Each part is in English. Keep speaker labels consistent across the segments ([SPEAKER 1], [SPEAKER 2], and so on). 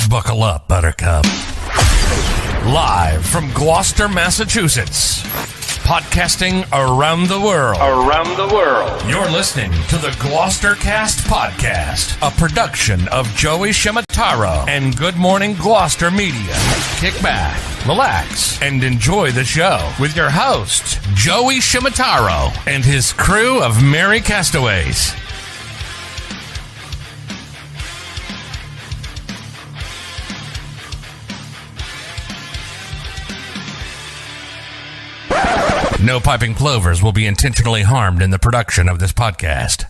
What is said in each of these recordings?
[SPEAKER 1] Buckle up, Buttercup. Live from Gloucester, Massachusetts. Podcasting around the world. You're listening to the GloucesterCast podcast, a production of Joey Shimataro and Good Morning Gloucester Media. Kick back, relax, and enjoy the show with your host, Joey Shimataro, and his crew of merry castaways. No piping plovers will be intentionally harmed in the production of this podcast.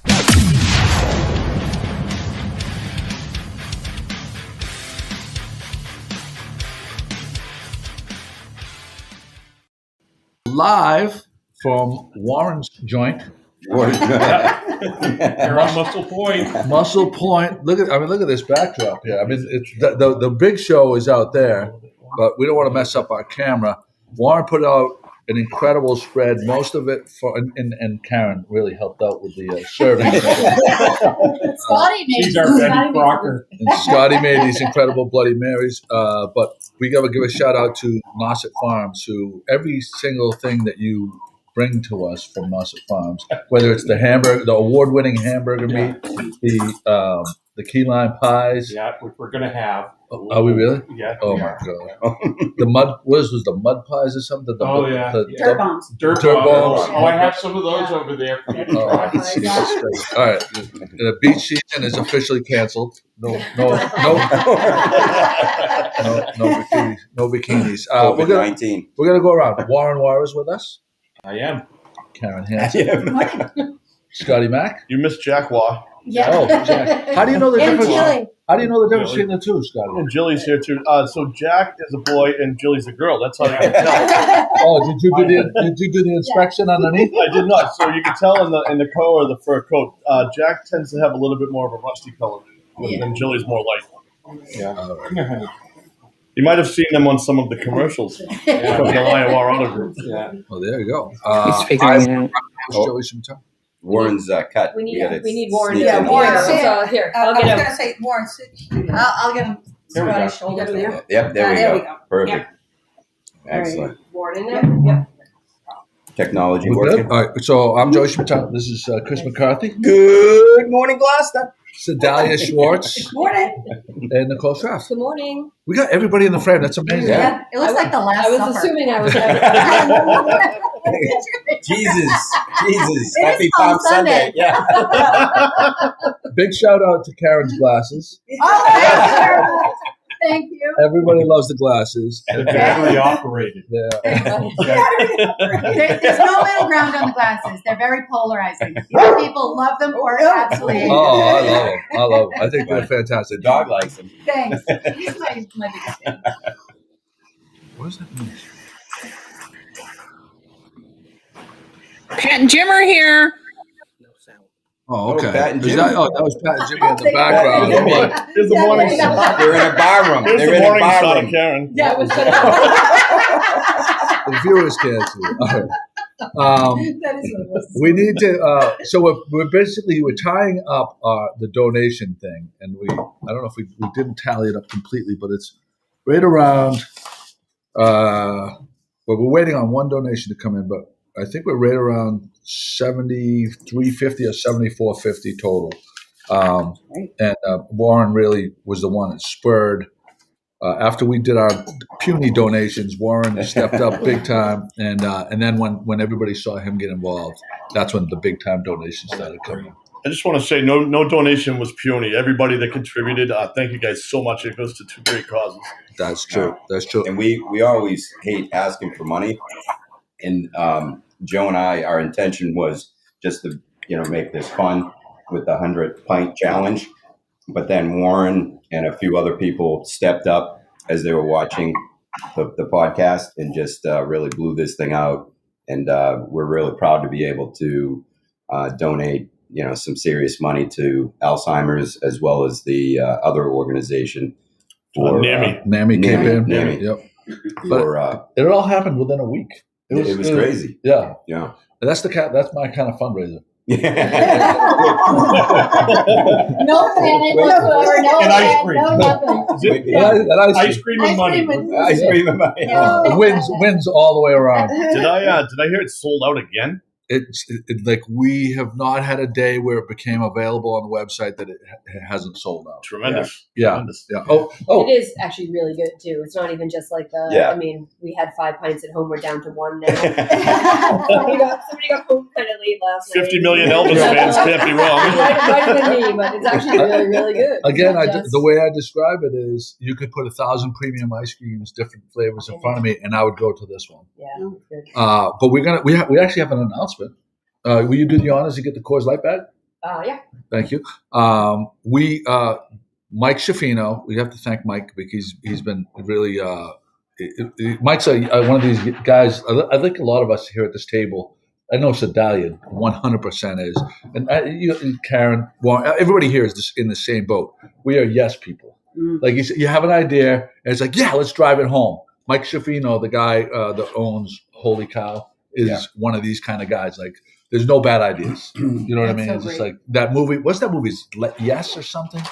[SPEAKER 2] Live from Warren's joint.
[SPEAKER 3] You're on Muscle Point.
[SPEAKER 2] Muscle Point. Look at this backdrop here. I mean, it's the big show is out there, but we don't want to mess up our camera. Warren put out an incredible spread. Most of it and Karen really helped out with the serving.
[SPEAKER 3] She's our Betty Crocker.
[SPEAKER 2] And Scotty made these incredible Bloody Marys. But we got to give a shout out to Nauset Farms, who every single thing that you bring to us from Nauset Farms, whether it's the award-winning hamburger meat, the key lime pies.
[SPEAKER 3] Yeah, which we're going to have.
[SPEAKER 2] Are we really?
[SPEAKER 3] Yeah.
[SPEAKER 2] Oh my God. The mud. What was the mud pies or something?
[SPEAKER 4] Dirt bombs.
[SPEAKER 3] Dirt bombs. Oh, I have some of those over there.
[SPEAKER 2] Oh, Jesus Christ. All right. The beach season is officially canceled. No bikinis. We're gonna go around. Warren Warren's with us.
[SPEAKER 3] I am.
[SPEAKER 2] Karen Hansen. Scotty Mack.
[SPEAKER 3] You missed Jack Waugh.
[SPEAKER 4] Yeah.
[SPEAKER 2] Oh, Jack. How do you know the difference?
[SPEAKER 4] Jilly.
[SPEAKER 2] How do you know the difference between the two, Scotty?
[SPEAKER 3] And Jilly's here too. So Jack is a boy and Jilly's a girl. That's how you can tell.
[SPEAKER 2] Oh, did you do the inspection underneath?
[SPEAKER 3] I did not. So you can tell in the coat or the fur coat. Jack tends to have a little bit more of a rusty color, and Jilly's more light. Yeah. You might have seen them on some of the commercials from the Lion War Auto Group. Yeah.
[SPEAKER 2] Oh, there you go.
[SPEAKER 5] He's figuring it out.
[SPEAKER 2] Joey Shimataro.
[SPEAKER 6] Warren's cut.
[SPEAKER 4] We need Warren.
[SPEAKER 6] Yeah,
[SPEAKER 4] Warren.
[SPEAKER 7] Here,
[SPEAKER 4] I'll
[SPEAKER 7] I
[SPEAKER 4] get
[SPEAKER 7] was
[SPEAKER 4] him.
[SPEAKER 7] going to say Warren. I'll get him.
[SPEAKER 3] There we go.
[SPEAKER 7] Shoulder there.
[SPEAKER 6] Yep, there we go. Perfect.
[SPEAKER 4] All right.
[SPEAKER 6] Excellent.
[SPEAKER 4] Warren in there? Yep.
[SPEAKER 6] Technology
[SPEAKER 2] We're
[SPEAKER 6] working.
[SPEAKER 2] good? All right, so I'm Joey Shimataro. This is Chris McCarthy,
[SPEAKER 6] Good morning, Gloucester.
[SPEAKER 2] Sedalia Schwartz,
[SPEAKER 7] Morning.
[SPEAKER 2] and Nicole Schaff.
[SPEAKER 4] Good morning.
[SPEAKER 2] We got everybody in the frame. That's amazing.
[SPEAKER 6] Yeah.
[SPEAKER 7] It looks like the Last
[SPEAKER 4] I was
[SPEAKER 7] Supper.
[SPEAKER 4] assuming I was
[SPEAKER 6] Jesus.
[SPEAKER 7] It
[SPEAKER 6] Happy
[SPEAKER 7] is
[SPEAKER 6] Palm
[SPEAKER 7] Palm
[SPEAKER 6] Sunday.
[SPEAKER 7] Sunday.
[SPEAKER 6] Yeah.
[SPEAKER 2] Big shout out to Karen's glasses.
[SPEAKER 7] Oh, thank you.
[SPEAKER 2] Everybody loves the glasses.
[SPEAKER 3] They're battery operated.
[SPEAKER 2] Yeah.
[SPEAKER 7] There's no middle ground on the glasses. They're very polarizing. Either people love them or absolutely hate them.
[SPEAKER 2] Oh, I love them. I think they're fantastic.
[SPEAKER 6] The dog likes them.
[SPEAKER 7] Thanks. He's my biggest fan.
[SPEAKER 2] What does that mean?
[SPEAKER 5] Pat and Jim are here.
[SPEAKER 2] Oh, okay.
[SPEAKER 6] Oh, Pat and
[SPEAKER 2] Is
[SPEAKER 6] Jimmy.
[SPEAKER 2] that was Pat and Jimmy in the background.
[SPEAKER 3] Here's the morning- here's the morning shot.
[SPEAKER 6] They're in a bar room.
[SPEAKER 3] Here's
[SPEAKER 6] They're
[SPEAKER 3] the
[SPEAKER 6] in a
[SPEAKER 3] morning
[SPEAKER 6] bar
[SPEAKER 3] shot
[SPEAKER 6] room.
[SPEAKER 3] of Karen.
[SPEAKER 4] Yeah, it was
[SPEAKER 2] The viewers can't see. All right.
[SPEAKER 7] That is what it was.
[SPEAKER 2] We need to. So we're tying up the donation thing, and I don't know if we didn't tally it up completely, but it's right around. Well, we're waiting on one donation to come in, but I think we're right around $73.50 or $74.50 total. And Warren really was the one that spurred. After we did our puny donations, Warren stepped up big time, and then when everybody saw him get involved, that's when the big time donations started coming.
[SPEAKER 3] I just want to say no donation was puny. Everybody that contributed, thank you guys so much. It goes to two great causes.
[SPEAKER 2] That's true. That's true.
[SPEAKER 6] And we always hate asking for money. And Joe and I, our intention was just to make this fun with the 100 pint challenge. But then Warren and a few other people stepped up as they were watching the podcast and just really blew this thing out. And we're really proud to be able to donate, some serious money to Alzheimer's as well as the other organization. For,
[SPEAKER 2] NAMI came in.
[SPEAKER 6] NAMI.
[SPEAKER 2] Yep.
[SPEAKER 6] For,
[SPEAKER 2] But it all happened within a week.
[SPEAKER 6] it was crazy.
[SPEAKER 2] Yeah.
[SPEAKER 6] Yeah.
[SPEAKER 2] And that's my kind of fundraiser.
[SPEAKER 7] No planet whatsoever. No
[SPEAKER 3] And ice
[SPEAKER 7] land,
[SPEAKER 3] cream.
[SPEAKER 7] no nothing.
[SPEAKER 3] Is it
[SPEAKER 2] And
[SPEAKER 3] ice cream and money?
[SPEAKER 6] Ice cream and money.
[SPEAKER 2] wins all the way around.
[SPEAKER 3] Did I hear it's sold out again?
[SPEAKER 2] It's like we have not had a day where it became available on the website that it hasn't sold out.
[SPEAKER 3] Tremendous.
[SPEAKER 2] Yeah.
[SPEAKER 3] Tremendous.
[SPEAKER 2] Yeah. Oh.
[SPEAKER 8] It is actually really good too. It's not even just like the.
[SPEAKER 6] Yeah.
[SPEAKER 8] I mean, we had 5 pints at home. We're down to 1 now. somebody got home kind of late last night.
[SPEAKER 3] 50 million Elvis fans can't be wrong.
[SPEAKER 8] Might have been me, but it's actually really, really good.
[SPEAKER 2] Again,
[SPEAKER 8] It's not just-
[SPEAKER 2] the way I describe it is you could put 1,000 premium ice creams, different flavors in front of me, and I would go to this one.
[SPEAKER 8] Yeah, it's good.
[SPEAKER 2] But we actually have an announcement. Will you do the honors and get the Coors Light bag?
[SPEAKER 8] Yeah.
[SPEAKER 2] Thank you. Mike Schifino, we have to thank Mike because he's been really. Mike's one of these guys. I think a lot of us here at this table. I know Sedalian 100% is, and Karen, everybody here is in the same boat. We are yes people. Like you have an idea, and it's like, yeah, let's drive it home. Mike Schifino, the guy that owns Holy Cow, is one of these kind of guys. Like, there's no bad ideas. You know what I mean?
[SPEAKER 7] so
[SPEAKER 2] It's just
[SPEAKER 7] great.
[SPEAKER 2] like that movie. What's that movie? Yes or something?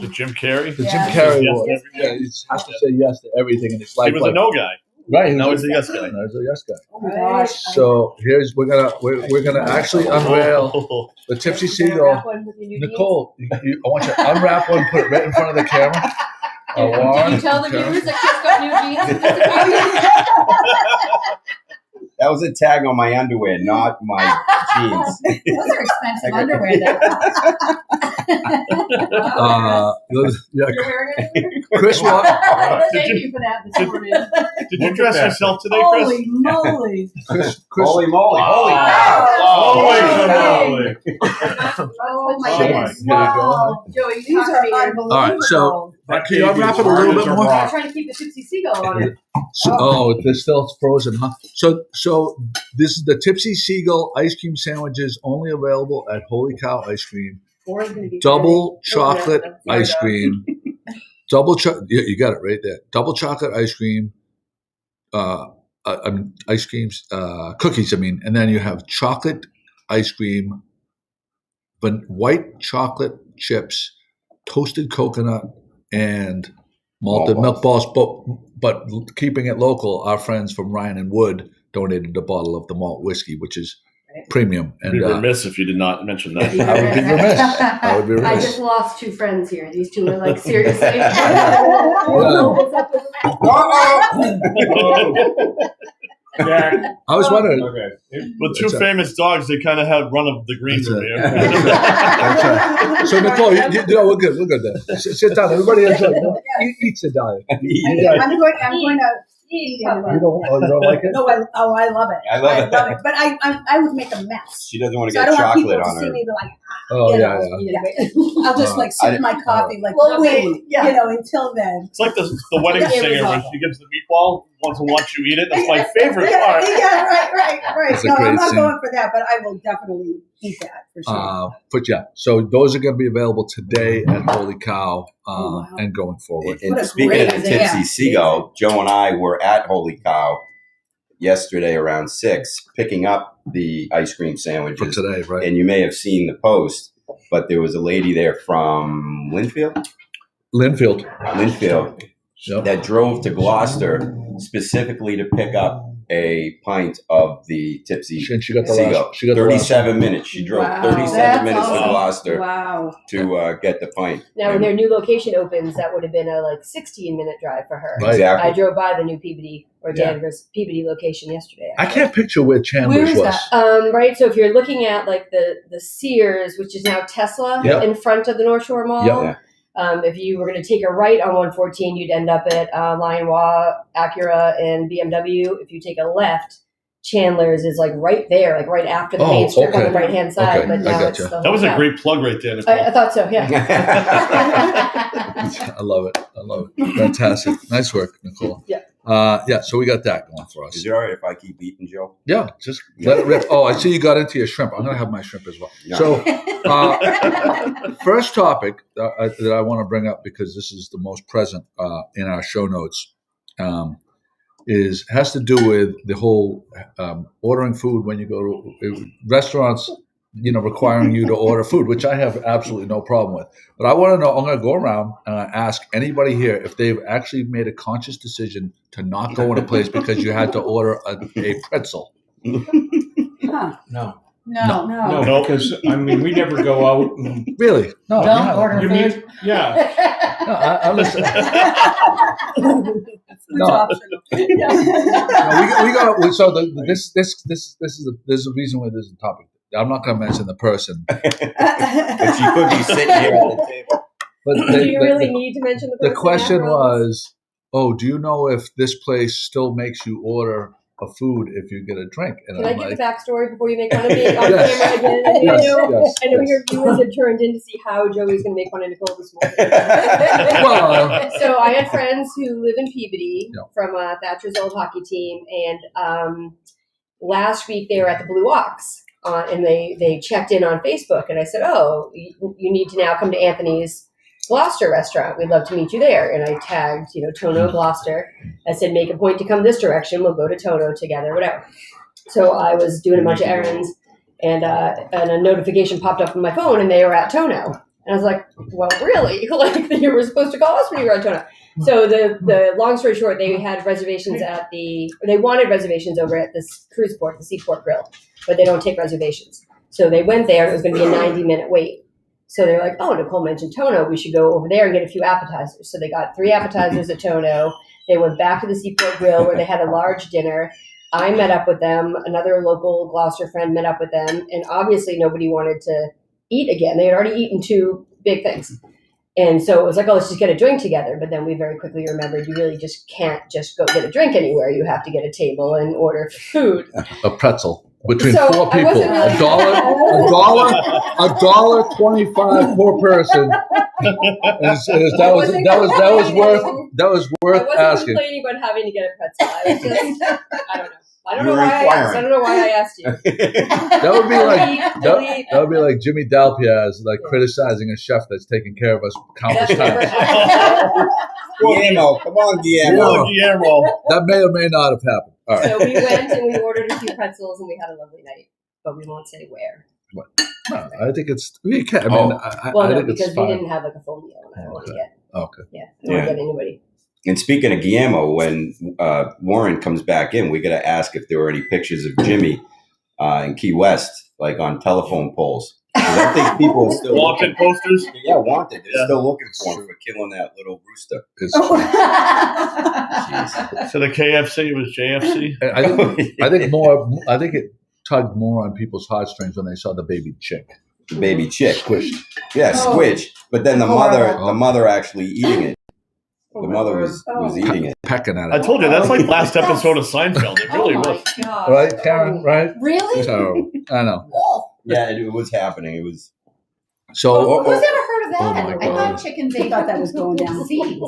[SPEAKER 3] The Jim Carrey?
[SPEAKER 2] The
[SPEAKER 7] Yeah.
[SPEAKER 2] Jim Carrey
[SPEAKER 3] Yes,
[SPEAKER 2] one.
[SPEAKER 3] yes,
[SPEAKER 2] Yeah, he has to say yes to everything, and it's like
[SPEAKER 3] He was a no guy.
[SPEAKER 2] right.
[SPEAKER 3] Now he's a yes guy.
[SPEAKER 2] Now he's a yes guy.
[SPEAKER 7] Oh my gosh.
[SPEAKER 2] So we're gonna actually unveil the Tipsy Seagull. Nicole, I want you to unwrap one, put it right in front of the camera.
[SPEAKER 8] Can you tell the viewers that Chris got new jeans?
[SPEAKER 6] That was a tag on my underwear, not my jeans.
[SPEAKER 7] Those are expensive underwear.
[SPEAKER 2] Chris,
[SPEAKER 3] Did you-
[SPEAKER 8] you for that this morning.
[SPEAKER 3] Did you dress yourself today, Chris?
[SPEAKER 7] Holy moly.
[SPEAKER 2] Chris,
[SPEAKER 6] Holy moly. Holy
[SPEAKER 3] Wow.
[SPEAKER 6] cow.
[SPEAKER 3] Holy moly.
[SPEAKER 7] Oh my
[SPEAKER 3] Oh
[SPEAKER 7] goodness.
[SPEAKER 2] my God.
[SPEAKER 7] Wow.
[SPEAKER 8] Joey,
[SPEAKER 7] These are unbelievable.
[SPEAKER 2] All right, so can you unwrap it a little bit more?
[SPEAKER 8] I'm trying to keep the Tipsy Seagull on it.
[SPEAKER 2] They're still frozen, huh? So this is the Tipsy Seagull ice cream sandwiches, only available at Holy Cow Ice Cream.
[SPEAKER 8] Oran's gonna be
[SPEAKER 2] Double
[SPEAKER 8] pretty. Oh,
[SPEAKER 2] chocolate
[SPEAKER 8] no, that's
[SPEAKER 2] ice
[SPEAKER 8] yard
[SPEAKER 2] cream. Yeah, you got it right there. Double chocolate ice cream. Ice creams, cookies. And then you have chocolate ice cream, but white chocolate chips, toasted coconut, and malted milk balls. But keeping it local, our friends from Ryan and Wood donated a bottle of the malt whiskey, which is premium.
[SPEAKER 3] I'd be
[SPEAKER 2] And
[SPEAKER 3] remiss if you did not mention that.
[SPEAKER 2] I would be remiss. I would be
[SPEAKER 8] I
[SPEAKER 2] remiss.
[SPEAKER 8] just lost 2 friends here. These 2 are like seriously.
[SPEAKER 2] I was wondering.
[SPEAKER 3] With 2
[SPEAKER 2] That's right.
[SPEAKER 3] famous dogs, they kind of had run of the green
[SPEAKER 2] That's
[SPEAKER 3] room
[SPEAKER 2] right.
[SPEAKER 3] here.
[SPEAKER 2] That's right. So Nicole, we're good. We're good there. Sit down. Everybody enjoy. Eat Sedalian.
[SPEAKER 7] I'm going to eat it.
[SPEAKER 2] You don't like it?
[SPEAKER 7] No, I love it.
[SPEAKER 6] I love it.
[SPEAKER 7] But I would make a mess.
[SPEAKER 6] She doesn't want to
[SPEAKER 7] So I
[SPEAKER 6] get
[SPEAKER 7] don't want people
[SPEAKER 6] chocolate
[SPEAKER 7] to
[SPEAKER 6] on
[SPEAKER 7] see
[SPEAKER 6] her.
[SPEAKER 7] me be like,
[SPEAKER 2] Oh
[SPEAKER 7] you
[SPEAKER 2] yeah,
[SPEAKER 7] know,
[SPEAKER 2] yeah.
[SPEAKER 7] I'll just like
[SPEAKER 6] I
[SPEAKER 7] sip my coffee like,
[SPEAKER 8] Well, wait,
[SPEAKER 7] until then.
[SPEAKER 3] It's like the wedding
[SPEAKER 8] Yeah,
[SPEAKER 3] singer when she gives the meatball, wants to watch you eat it. That's my favorite part.
[SPEAKER 7] Yeah, right.
[SPEAKER 2] It's a
[SPEAKER 7] No,
[SPEAKER 2] great
[SPEAKER 7] I'm not
[SPEAKER 2] scene.
[SPEAKER 7] going for that, but I will definitely eat that for sure.
[SPEAKER 2] But yeah, so those are going to be available today at Holy Cow
[SPEAKER 7] wow.
[SPEAKER 2] and going forward.
[SPEAKER 6] And
[SPEAKER 7] What a
[SPEAKER 6] speaking
[SPEAKER 7] great
[SPEAKER 6] of the
[SPEAKER 7] idea.
[SPEAKER 6] Tipsy Seagull, Joe and I were at Holy Cow yesterday around 6, picking up the ice cream
[SPEAKER 2] For
[SPEAKER 6] sandwiches.
[SPEAKER 2] today, right?
[SPEAKER 6] And you may have seen the post, but there was a lady there from Linfield
[SPEAKER 2] Linfield. Yep.
[SPEAKER 6] that drove to Gloucester specifically to pick up a pint of the Tipsy
[SPEAKER 2] She got the
[SPEAKER 6] Seagull.
[SPEAKER 2] last. She got the last.
[SPEAKER 6] 37 minutes. She drove
[SPEAKER 7] Wow.
[SPEAKER 6] 37
[SPEAKER 7] That's
[SPEAKER 6] minutes to
[SPEAKER 7] awesome.
[SPEAKER 6] Gloucester
[SPEAKER 7] Wow.
[SPEAKER 6] to get the pint.
[SPEAKER 8] Now, when their new location opens, that would have been a 16-minute drive for her.
[SPEAKER 2] Right.
[SPEAKER 6] Exactly.
[SPEAKER 8] I drove by the new Peabody or
[SPEAKER 6] Yeah.
[SPEAKER 8] Danvers Peabody location yesterday.
[SPEAKER 2] I can't picture where Chandler's
[SPEAKER 7] Where is
[SPEAKER 2] was.
[SPEAKER 7] that?
[SPEAKER 8] Right, so if you're looking at like the Sears, which is now Tesla,
[SPEAKER 2] Yep.
[SPEAKER 8] in front of the North Shore Mall.
[SPEAKER 2] Yep.
[SPEAKER 8] If you were going to take a right on 114, you'd end up at Lion Wah, Acura, and BMW. If you take a left, Chandler's is like right there, like right after the
[SPEAKER 2] Oh,
[SPEAKER 8] main strip on
[SPEAKER 2] okay.
[SPEAKER 8] the right hand side.
[SPEAKER 2] Okay,
[SPEAKER 8] But
[SPEAKER 2] I
[SPEAKER 8] now
[SPEAKER 2] gotcha.
[SPEAKER 8] it's the
[SPEAKER 3] That was a
[SPEAKER 8] whole
[SPEAKER 3] great plug right there, Nicole.
[SPEAKER 8] I thought so, yeah.
[SPEAKER 2] I love it. Fantastic. Nice work, Nicole.
[SPEAKER 8] Yeah.
[SPEAKER 2] So we got that going for us.
[SPEAKER 6] Is it all right if I keep eating, Joe?
[SPEAKER 2] Yeah, just let it rip. Oh, I see you got into your shrimp. I'm going to have my shrimp as well.
[SPEAKER 6] No.
[SPEAKER 2] So, first topic that I want to bring up, because this is the most present in our show notes, has to do with the whole ordering food when you go to restaurants. requiring you to order food, which I have absolutely no problem with. But I want to know, I'm going to go around and ask anybody here if they've actually made a conscious decision to not go in a place because you had to order a pretzel.
[SPEAKER 4] Huh.
[SPEAKER 9] No.
[SPEAKER 7] No.
[SPEAKER 9] No, because we never go out. And,
[SPEAKER 2] Really? No.
[SPEAKER 7] Don't
[SPEAKER 2] yeah.
[SPEAKER 7] order
[SPEAKER 9] you
[SPEAKER 7] food.
[SPEAKER 9] mean, yeah.
[SPEAKER 2] No, I listen. No.
[SPEAKER 4] optional.
[SPEAKER 2] No, we got. So this there's a reason why this is a topic. I'm not going to mention the person,
[SPEAKER 6] But she could be sitting here at the table.
[SPEAKER 2] but
[SPEAKER 8] Do you really need to mention the person?
[SPEAKER 2] the question
[SPEAKER 8] after all this?
[SPEAKER 2] was, do you know if this place still makes you order a food if you get a drink? And
[SPEAKER 8] Can I
[SPEAKER 2] I'm
[SPEAKER 8] give
[SPEAKER 2] like,
[SPEAKER 8] the backstory before you make fun of me on
[SPEAKER 2] Yes.
[SPEAKER 8] camera again?
[SPEAKER 2] Yes,
[SPEAKER 8] I know
[SPEAKER 2] yes.
[SPEAKER 8] your viewers have turned in to see how Joey's going to make fun of Nicole this morning.
[SPEAKER 2] Well,
[SPEAKER 8] So I had friends who live in Peabody
[SPEAKER 2] Yeah.
[SPEAKER 8] from Thatcher's old hockey team, and last week they were at the Blue Ox, and they checked in on Facebook, and I said, "Oh, you need to now come to Anthony's Gloucester restaurant. We'd love to meet you there." And I tagged, Tono Gloucester. I said, "Make a point to come this direction. We'll go to Tono together, whatever." So I was doing a bunch of errands, and a notification popped up on my phone, and they were at Tono. And I was like, "Well, really? Like you were supposed to call us when you were at Tono?" So the long story short, they had reservations they wanted reservations over at this cruise port, the Seaport Grill, but they don't take reservations. So they went there. It was going to be a 90-minute wait. So they're like, "Oh, Nicole mentioned Tono. We should go over there and get a few appetizers." So they got 3 appetizers at Tono. They went back to the Seaport Grill where they had a large dinner. I met up with them. Another local Gloucester friend met up with them. And obviously nobody wanted to eat again. They had already eaten 2 big things. And so it was like, "Oh, let's just get a drink together." But then we very quickly remembered you really just can't just go get a drink anywhere. You have to get a table and order food.
[SPEAKER 2] a pretzel between
[SPEAKER 8] So
[SPEAKER 2] 4
[SPEAKER 8] I
[SPEAKER 2] people,
[SPEAKER 8] wasn't really-
[SPEAKER 2] $1.25 per person. That was worth
[SPEAKER 8] I wasn't
[SPEAKER 2] asking.
[SPEAKER 8] complaining about having to get a pretzel. I was just, I don't know. I don't
[SPEAKER 6] You
[SPEAKER 8] know
[SPEAKER 6] were
[SPEAKER 8] why I asked.
[SPEAKER 6] inquiring.
[SPEAKER 8] I don't know why I asked you.
[SPEAKER 2] That would be like
[SPEAKER 8] Delete.
[SPEAKER 2] that would be like Jimmy Dalpiaz criticizing a chef that's taking care of us countless
[SPEAKER 8] That's never
[SPEAKER 2] times.
[SPEAKER 8] happened.
[SPEAKER 6] Guillermo, come on, Guillermo.
[SPEAKER 2] Yeah.
[SPEAKER 3] Guillermo.
[SPEAKER 2] That may or may not have happened. All right.
[SPEAKER 8] So we went and we ordered a few pretzels and we had a lovely night, but we won't say where.
[SPEAKER 2] No, I think it's we can. I mean,
[SPEAKER 6] Oh.
[SPEAKER 2] I
[SPEAKER 8] Well, no,
[SPEAKER 2] think it's
[SPEAKER 8] because we
[SPEAKER 2] fine.
[SPEAKER 8] didn't have like a full meal, and I don't want to get.
[SPEAKER 2] Okay.
[SPEAKER 8] Yeah, I don't want to get anybody.
[SPEAKER 6] And speaking of Guillermo, when Warren comes back in, we got to ask if there were any pictures of Jimmy in Key West, like on telephone poles. 'Cause I think people are still
[SPEAKER 3] Wanted posters.
[SPEAKER 6] Yeah, wanted. They're
[SPEAKER 3] Yeah.
[SPEAKER 6] still looking for him for killing that little rooster.
[SPEAKER 2] It's,
[SPEAKER 3] So the KFC was JFC.
[SPEAKER 2] I think more. I think it tugged more on people's heartstrings when they saw the baby chick
[SPEAKER 6] The baby chick.
[SPEAKER 2] squished.
[SPEAKER 6] Yeah,
[SPEAKER 7] Oh.
[SPEAKER 6] squidge. But then the
[SPEAKER 7] Horrible.
[SPEAKER 6] mother actually eating it. The mother was eating it.
[SPEAKER 2] Pecking at
[SPEAKER 3] I
[SPEAKER 2] it.
[SPEAKER 3] told you that's like last episode of Seinfeld. It really
[SPEAKER 4] Oh my
[SPEAKER 3] was.
[SPEAKER 4] God.
[SPEAKER 2] Right, Karen? Right?
[SPEAKER 7] Really?
[SPEAKER 2] So I know.
[SPEAKER 7] Oh,
[SPEAKER 6] Yeah, it was happening. It was.
[SPEAKER 2] So
[SPEAKER 7] who's ever heard of that?
[SPEAKER 2] Oh my
[SPEAKER 7] I
[SPEAKER 2] God.
[SPEAKER 7] thought chickens ate
[SPEAKER 4] thought that was going down.
[SPEAKER 7] seeds.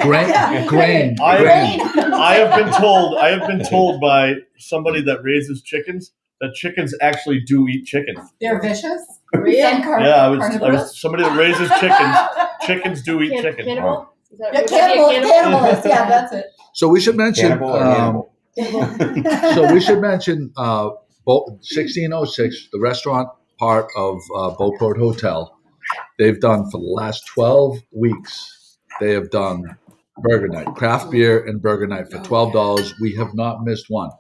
[SPEAKER 2] grain.
[SPEAKER 3] I have been told by somebody that raises chickens that chickens actually do eat chicken.
[SPEAKER 7] They're vicious.
[SPEAKER 4] Really?
[SPEAKER 7] And
[SPEAKER 3] Yeah, I was
[SPEAKER 7] carnivorous.
[SPEAKER 3] somebody that raises chickens. Chickens do eat chicken.
[SPEAKER 8] Cannibal? Is that-
[SPEAKER 7] Yeah,
[SPEAKER 8] would that be a
[SPEAKER 7] cannibals. Yeah, that's it.
[SPEAKER 2] So we should mention.
[SPEAKER 6] Cannibal or animal?
[SPEAKER 2] So we should mention 1606, the restaurant part of Beauport Hotel. They've done for the last 12 weeks. They have done burger night, craft beer and burger night for $12. We have not missed one.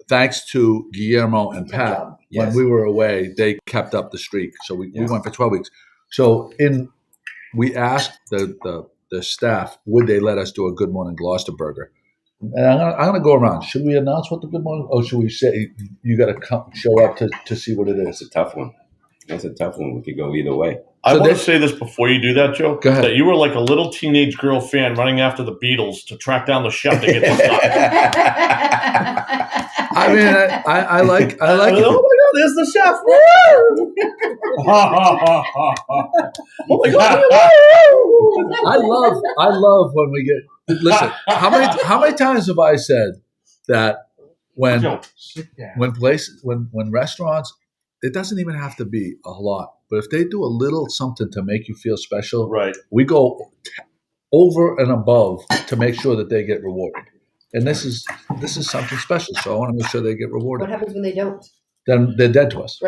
[SPEAKER 2] Thanks to Guillermo and Pat.
[SPEAKER 6] Yes.
[SPEAKER 2] When we were away, they kept up the streak. So we went for 12 weeks. So we asked the staff, would they let us do a Good Morning Gloucester burger? And I'm gonna go around. Should we announce what the Good Morning? Or should we say you got to show up to see what it
[SPEAKER 6] That's
[SPEAKER 2] is?
[SPEAKER 6] a tough one. That's a tough one. We could go either way.
[SPEAKER 3] I
[SPEAKER 2] So
[SPEAKER 3] want to
[SPEAKER 2] they-
[SPEAKER 3] say this before you do that, Joe.
[SPEAKER 2] Go ahead.
[SPEAKER 3] That you were like a little teenage girl fan running after the Beatles to track down the chef to get this stuff.
[SPEAKER 2] I mean, I like
[SPEAKER 3] Oh my
[SPEAKER 2] it.
[SPEAKER 3] God, there's the chef! Oh my God!
[SPEAKER 2] I love when we get. Listen, how many times have I said that when restaurants, it doesn't even have to be a lot, but if they do a little something to make you feel special,
[SPEAKER 3] Right.
[SPEAKER 2] we go over and above to make sure that they get rewarded. And this is something special, so I want to make sure they get
[SPEAKER 8] What
[SPEAKER 2] rewarded.
[SPEAKER 8] happens when they don't?
[SPEAKER 2] then they're dead to us.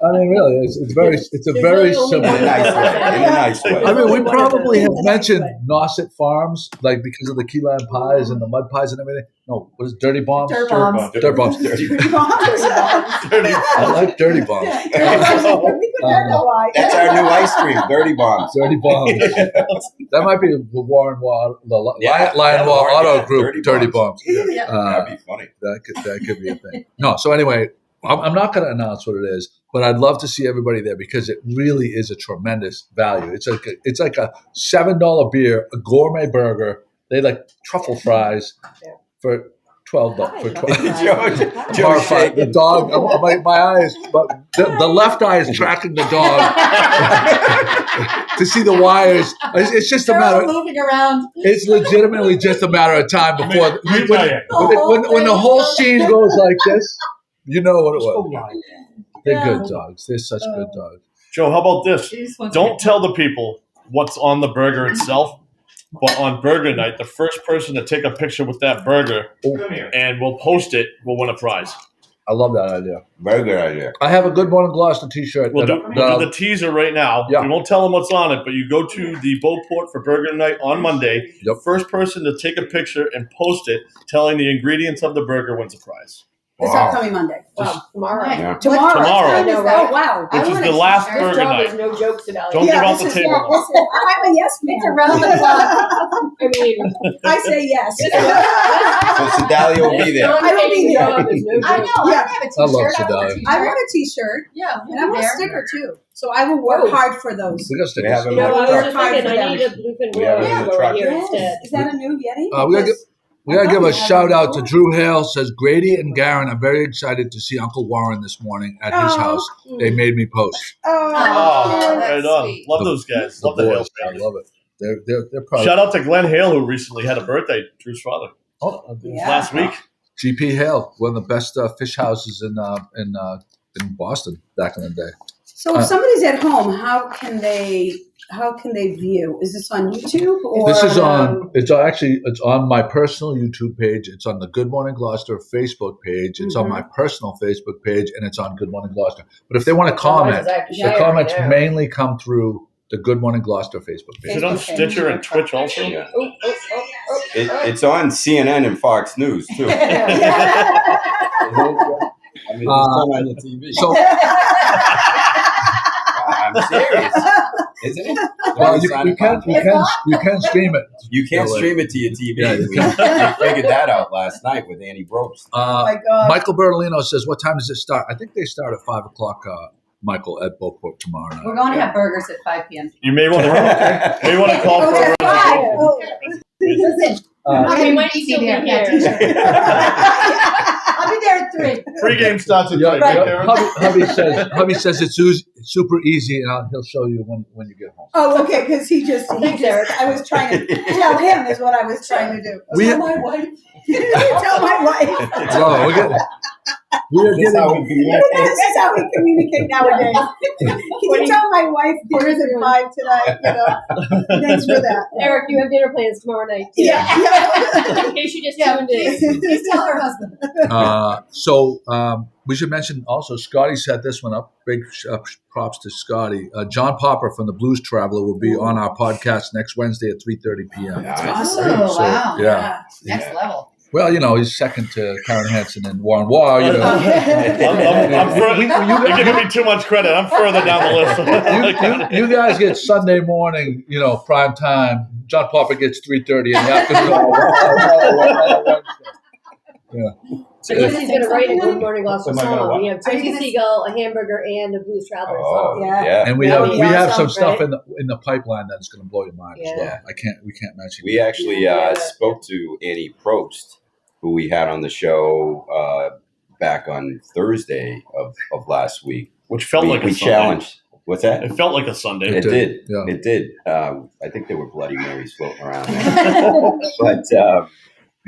[SPEAKER 2] I mean, really, it's a very
[SPEAKER 8] There's only
[SPEAKER 2] simple.
[SPEAKER 6] In a nice way. In a nice way.
[SPEAKER 2] I mean, we
[SPEAKER 8] One of
[SPEAKER 2] probably have
[SPEAKER 8] those.
[SPEAKER 2] mentioned Nauset Farms, like because of the key lime pies and the mud pies and everything. No, what is it, Dirty Bombs?
[SPEAKER 7] Dirt bombs.
[SPEAKER 2] Dirt Bombs.
[SPEAKER 6] Dirty.
[SPEAKER 2] I like Dirty Bombs.
[SPEAKER 6] That's our new ice cream, Dirty Bombs.
[SPEAKER 2] Dirty Bombs. That might be the Warren Wall,
[SPEAKER 6] Yeah,
[SPEAKER 2] Lion
[SPEAKER 6] that'll
[SPEAKER 2] Wall
[SPEAKER 6] work,
[SPEAKER 2] Auto
[SPEAKER 6] yeah.
[SPEAKER 2] Group. Dirty Bombs.
[SPEAKER 6] That'd be funny.
[SPEAKER 2] That could be a thing. No, so anyway, I'm not going to announce what it is, but I'd love to see everybody there because it really is a tremendous value. It's like a $7 beer, a gourmet burger. They like truffle fries for $12. For $12.
[SPEAKER 6] Joe
[SPEAKER 2] Horrified. The dog. My eye is, but the left eye is tracking the dog to see the wires. It's just a
[SPEAKER 7] They're
[SPEAKER 2] matter.
[SPEAKER 7] all moving around.
[SPEAKER 2] It's legitimately just a matter of time before
[SPEAKER 9] Let me tell you.
[SPEAKER 2] when the whole scene goes like this. You know what it was. They're good dogs. They're such good dogs.
[SPEAKER 3] Joe, how about this?
[SPEAKER 7] She just wants
[SPEAKER 3] Don't
[SPEAKER 7] to-
[SPEAKER 3] tell the people what's on the burger itself, but on burger night, the first person to take a picture with that burger and we'll post it will win a prize.
[SPEAKER 2] I love that idea.
[SPEAKER 6] Very good idea.
[SPEAKER 2] I have a Good Morning Gloucester T-shirt.
[SPEAKER 3] We'll
[SPEAKER 2] that-
[SPEAKER 3] do the teaser right now.
[SPEAKER 2] Yeah.
[SPEAKER 3] We won't tell them what's on it, but you go to the Beauport for burger night on Monday.
[SPEAKER 2] Yep.
[SPEAKER 3] First person to take a picture and post it telling the ingredients of the burger wins a prize.
[SPEAKER 7] It's
[SPEAKER 2] Wow.
[SPEAKER 7] upcoming Monday.
[SPEAKER 8] Wow, tomorrow.
[SPEAKER 6] Yeah.
[SPEAKER 7] Tomorrow.
[SPEAKER 3] Tomorrow.
[SPEAKER 8] I know, right?
[SPEAKER 7] Oh, wow.
[SPEAKER 3] Which
[SPEAKER 7] I
[SPEAKER 3] is
[SPEAKER 7] wanna
[SPEAKER 3] the
[SPEAKER 7] see
[SPEAKER 3] last
[SPEAKER 7] her.
[SPEAKER 3] burger
[SPEAKER 8] This job
[SPEAKER 3] night.
[SPEAKER 8] is no jokes about
[SPEAKER 3] Don't
[SPEAKER 8] it.
[SPEAKER 3] give out the
[SPEAKER 7] this is-
[SPEAKER 3] table.
[SPEAKER 7] I'm a yes man. It's irrelevant.
[SPEAKER 8] I mean,
[SPEAKER 7] I say yes.
[SPEAKER 6] So Sedalia will be there.
[SPEAKER 8] I will be there.
[SPEAKER 7] I know. I don't have a
[SPEAKER 2] I love
[SPEAKER 7] t-shirt.
[SPEAKER 2] Sedalia.
[SPEAKER 7] I want a t-shirt. Yeah. And I want a
[SPEAKER 8] there.
[SPEAKER 7] sticker too. So I will work hard for those.
[SPEAKER 2] We got
[SPEAKER 6] We have
[SPEAKER 2] stickers.
[SPEAKER 6] a
[SPEAKER 8] You know, I was
[SPEAKER 7] Work
[SPEAKER 8] just
[SPEAKER 7] hard
[SPEAKER 8] thinking,
[SPEAKER 7] for
[SPEAKER 8] I need a
[SPEAKER 7] them.
[SPEAKER 8] bluefin
[SPEAKER 6] We have it in
[SPEAKER 8] logo
[SPEAKER 6] the truck.
[SPEAKER 8] right here
[SPEAKER 7] Yes.
[SPEAKER 8] instead.
[SPEAKER 7] Is that a new Yeti?
[SPEAKER 2] We gotta
[SPEAKER 7] Because-
[SPEAKER 2] give a
[SPEAKER 7] I
[SPEAKER 2] shout out to
[SPEAKER 7] thought
[SPEAKER 2] Drew Hale. Says Grady and Garen are very excited to see Uncle Warren this morning at his
[SPEAKER 7] Oh.
[SPEAKER 2] house. They made me post.
[SPEAKER 3] Oh, right on.
[SPEAKER 7] sweet.
[SPEAKER 3] Love those guys.
[SPEAKER 2] The
[SPEAKER 3] Love the Hale
[SPEAKER 2] boys. I
[SPEAKER 3] family.
[SPEAKER 2] love it. They're probably
[SPEAKER 3] Shout out to Glenn Hale, who recently had a birthday, Drew's father,
[SPEAKER 7] Yeah.
[SPEAKER 3] last week.
[SPEAKER 2] GP Hale, one of the best fish houses in Boston back in the day.
[SPEAKER 7] So if somebody's at home, how can they view? Is this on YouTube or
[SPEAKER 2] This is on. It's on my personal YouTube page. It's on the Good Morning Gloucester Facebook page. It's on my personal Facebook page, and it's on Good Morning Gloucester. But if they want to comment, the comments mainly come through the Good Morning Gloucester Facebook
[SPEAKER 3] Is
[SPEAKER 2] page.
[SPEAKER 3] it on
[SPEAKER 7] Okay.
[SPEAKER 3] Stitcher and Twitch also?
[SPEAKER 6] Yeah.
[SPEAKER 8] Oh.
[SPEAKER 6] It's on CNN and Fox News too. I mean, it's on the TV.
[SPEAKER 2] So
[SPEAKER 6] I'm serious, isn't it?
[SPEAKER 2] well, you can stream it.
[SPEAKER 6] You can't stream it to your TV.
[SPEAKER 2] Yeah, you
[SPEAKER 6] we figured that out last night with Annie Brobst.
[SPEAKER 7] Oh my God.
[SPEAKER 2] Michael Bertolino says, "What time does it start?" I think they start at 5:00. Michael at Beauport tomorrow night.
[SPEAKER 7] We're going to have burgers at 5 p.m.
[SPEAKER 3] You may want to call
[SPEAKER 7] Oh,
[SPEAKER 3] for a
[SPEAKER 7] that's fine.
[SPEAKER 3] reservation.
[SPEAKER 7] Oh. Listen, I'm not
[SPEAKER 8] We
[SPEAKER 7] gonna
[SPEAKER 8] might
[SPEAKER 7] be
[SPEAKER 8] still be
[SPEAKER 7] there.
[SPEAKER 8] here.
[SPEAKER 7] I'll be there at 3.
[SPEAKER 3] Pre-game starts at 3,
[SPEAKER 2] Yeah,
[SPEAKER 3] right, Karen?
[SPEAKER 2] hubby says it's super easy, and he'll show you when you get home.
[SPEAKER 7] Oh, okay, because he just,
[SPEAKER 8] Eric.
[SPEAKER 7] I was trying to tell him is what I was trying to do.
[SPEAKER 2] We-
[SPEAKER 7] my wife. Tell my wife.
[SPEAKER 2] Oh, we are
[SPEAKER 6] This is how
[SPEAKER 2] getting.
[SPEAKER 6] we communicate.
[SPEAKER 7] This is how we communicate nowadays. Can you tell my wife dinner's at 5 tonight? Thanks for that.
[SPEAKER 8] Eric, you have dinner plans tomorrow night. Too.
[SPEAKER 7] Yeah.
[SPEAKER 8] In case you just tuned in.
[SPEAKER 7] Please tell her husband.
[SPEAKER 2] So we should mention also, Scotty set this one up. Big props to Scotty. John Popper from the Blues Traveler will be on our podcast next Wednesday at 3:30 p.m.
[SPEAKER 7] Awesome.
[SPEAKER 2] So,
[SPEAKER 7] Wow.
[SPEAKER 2] yeah.
[SPEAKER 7] Next level.
[SPEAKER 2] Well, he's second to Karen Hansen and Warren Wah.
[SPEAKER 3] I'm you're giving me too much credit. I'm further down the list.
[SPEAKER 2] You guys get Sunday morning, prime time. John Popper gets 3:30 in the afternoon. Yeah.
[SPEAKER 8] So he's going to write a Good Morning Gloucester
[SPEAKER 6] Am I gonna
[SPEAKER 8] song.
[SPEAKER 6] what?
[SPEAKER 8] We have Tipsy, Seagull, a hamburger, and a Blues Traveler
[SPEAKER 6] Oh,
[SPEAKER 8] song.
[SPEAKER 6] yeah.
[SPEAKER 2] And we
[SPEAKER 8] That
[SPEAKER 2] have
[SPEAKER 8] would
[SPEAKER 2] we
[SPEAKER 8] be
[SPEAKER 2] have some
[SPEAKER 8] awesome,
[SPEAKER 2] stuff
[SPEAKER 8] right?
[SPEAKER 2] in the pipeline that's going to blow your mind as well.
[SPEAKER 8] Yeah.
[SPEAKER 2] We can't mention.
[SPEAKER 6] We actually spoke to Annie Probst, who we had on the show back on Thursday of last week.
[SPEAKER 3] Which felt like a
[SPEAKER 6] we
[SPEAKER 3] Sunday.
[SPEAKER 6] challenged. What's that?
[SPEAKER 3] It felt like a Sunday.
[SPEAKER 6] It did.
[SPEAKER 2] Yeah.
[SPEAKER 6] It did. I think there were Bloody Marys floating around there. But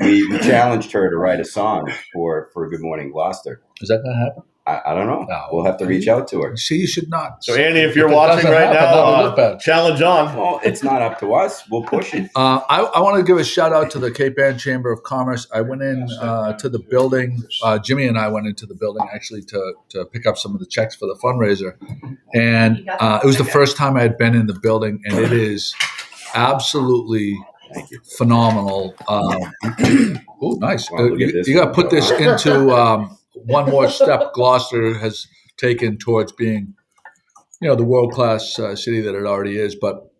[SPEAKER 6] we challenged her to write a song for Good Morning Gloucester.
[SPEAKER 2] Is that going to happen?
[SPEAKER 6] I don't know.
[SPEAKER 2] No.
[SPEAKER 6] We'll have to reach out to her.
[SPEAKER 2] She should not.
[SPEAKER 3] So, Andy, if you're
[SPEAKER 2] it
[SPEAKER 3] watching
[SPEAKER 2] doesn't
[SPEAKER 3] right
[SPEAKER 2] happen, that would look
[SPEAKER 3] now,
[SPEAKER 2] bad.
[SPEAKER 3] challenge on.
[SPEAKER 6] Well, it's not up to us. We'll push it.
[SPEAKER 2] I want to give a shout out to the Cape Ann Chamber of Commerce. I went in to the building. Jimmy and I went into the building actually to pick up some of the checks for the fundraiser, and it was the first time I had been in the building, and it is absolutely phenomenal. Oh, nice!
[SPEAKER 6] Wow, look at this.
[SPEAKER 2] You got to put this into one more step. Gloucester has taken towards being, the world-class city that it already is. But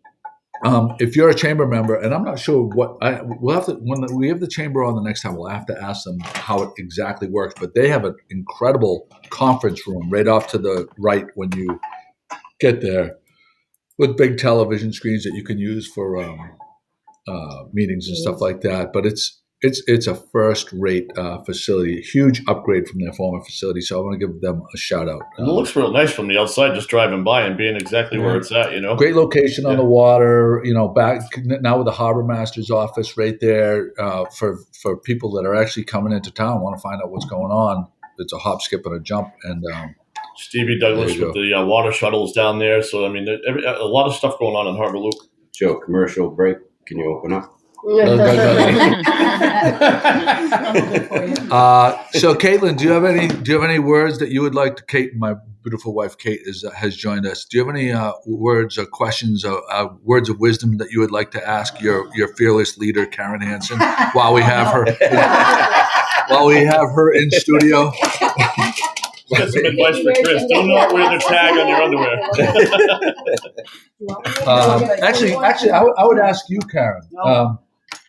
[SPEAKER 2] if you're a chamber member, and I'm not sure we'll have to, when we have the chamber on the next time, we'll have to ask them how it exactly works. But they have an incredible conference room right off to the right when you get there, with big television screens that you can use for meetings and stuff like that. But it's a first-rate facility, a huge upgrade from their former facility. So I want to give them a shout-out.
[SPEAKER 3] It looks real nice from the outside, just driving by and being exactly where it's at,
[SPEAKER 2] Great location on the water, back now with the Harbor Master's office right there for people that are actually coming into town, want to find out what's going on. It's a hop, skip, and a jump. And
[SPEAKER 3] Stevie Douglas with the water shuttles down there. So, I mean, a lot of stuff going on in Harbor Loop.
[SPEAKER 6] Joe, commercial break. Can you open up?
[SPEAKER 2] So, Caitlin, do you have any words that you would like to? Kate, my beautiful wife, Kate, has joined us. Do you have any words or questions or words of wisdom that you would like to ask your fearless leader, Karen Hansen, while we have her in studio?
[SPEAKER 3] Got some advice for Chris. Do not wear the tag on your underwear.
[SPEAKER 2] Actually, I would ask you, Karen.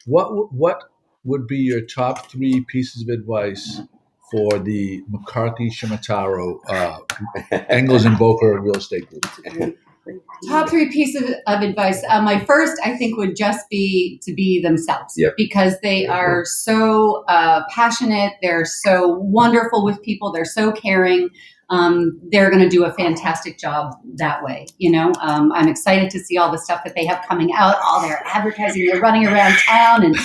[SPEAKER 2] What would be your top 3 pieces of advice for the McCarthy Shimataro Anglers and Boca Real Estate Group?
[SPEAKER 7] Top 3 pieces of advice. My first, I think, would just be to be themselves, because they are so passionate. They're so wonderful with people. They're so caring. They're going to do a fantastic job that way. I'm excited to see all the stuff that they have coming out, all their advertising. They're running around town and,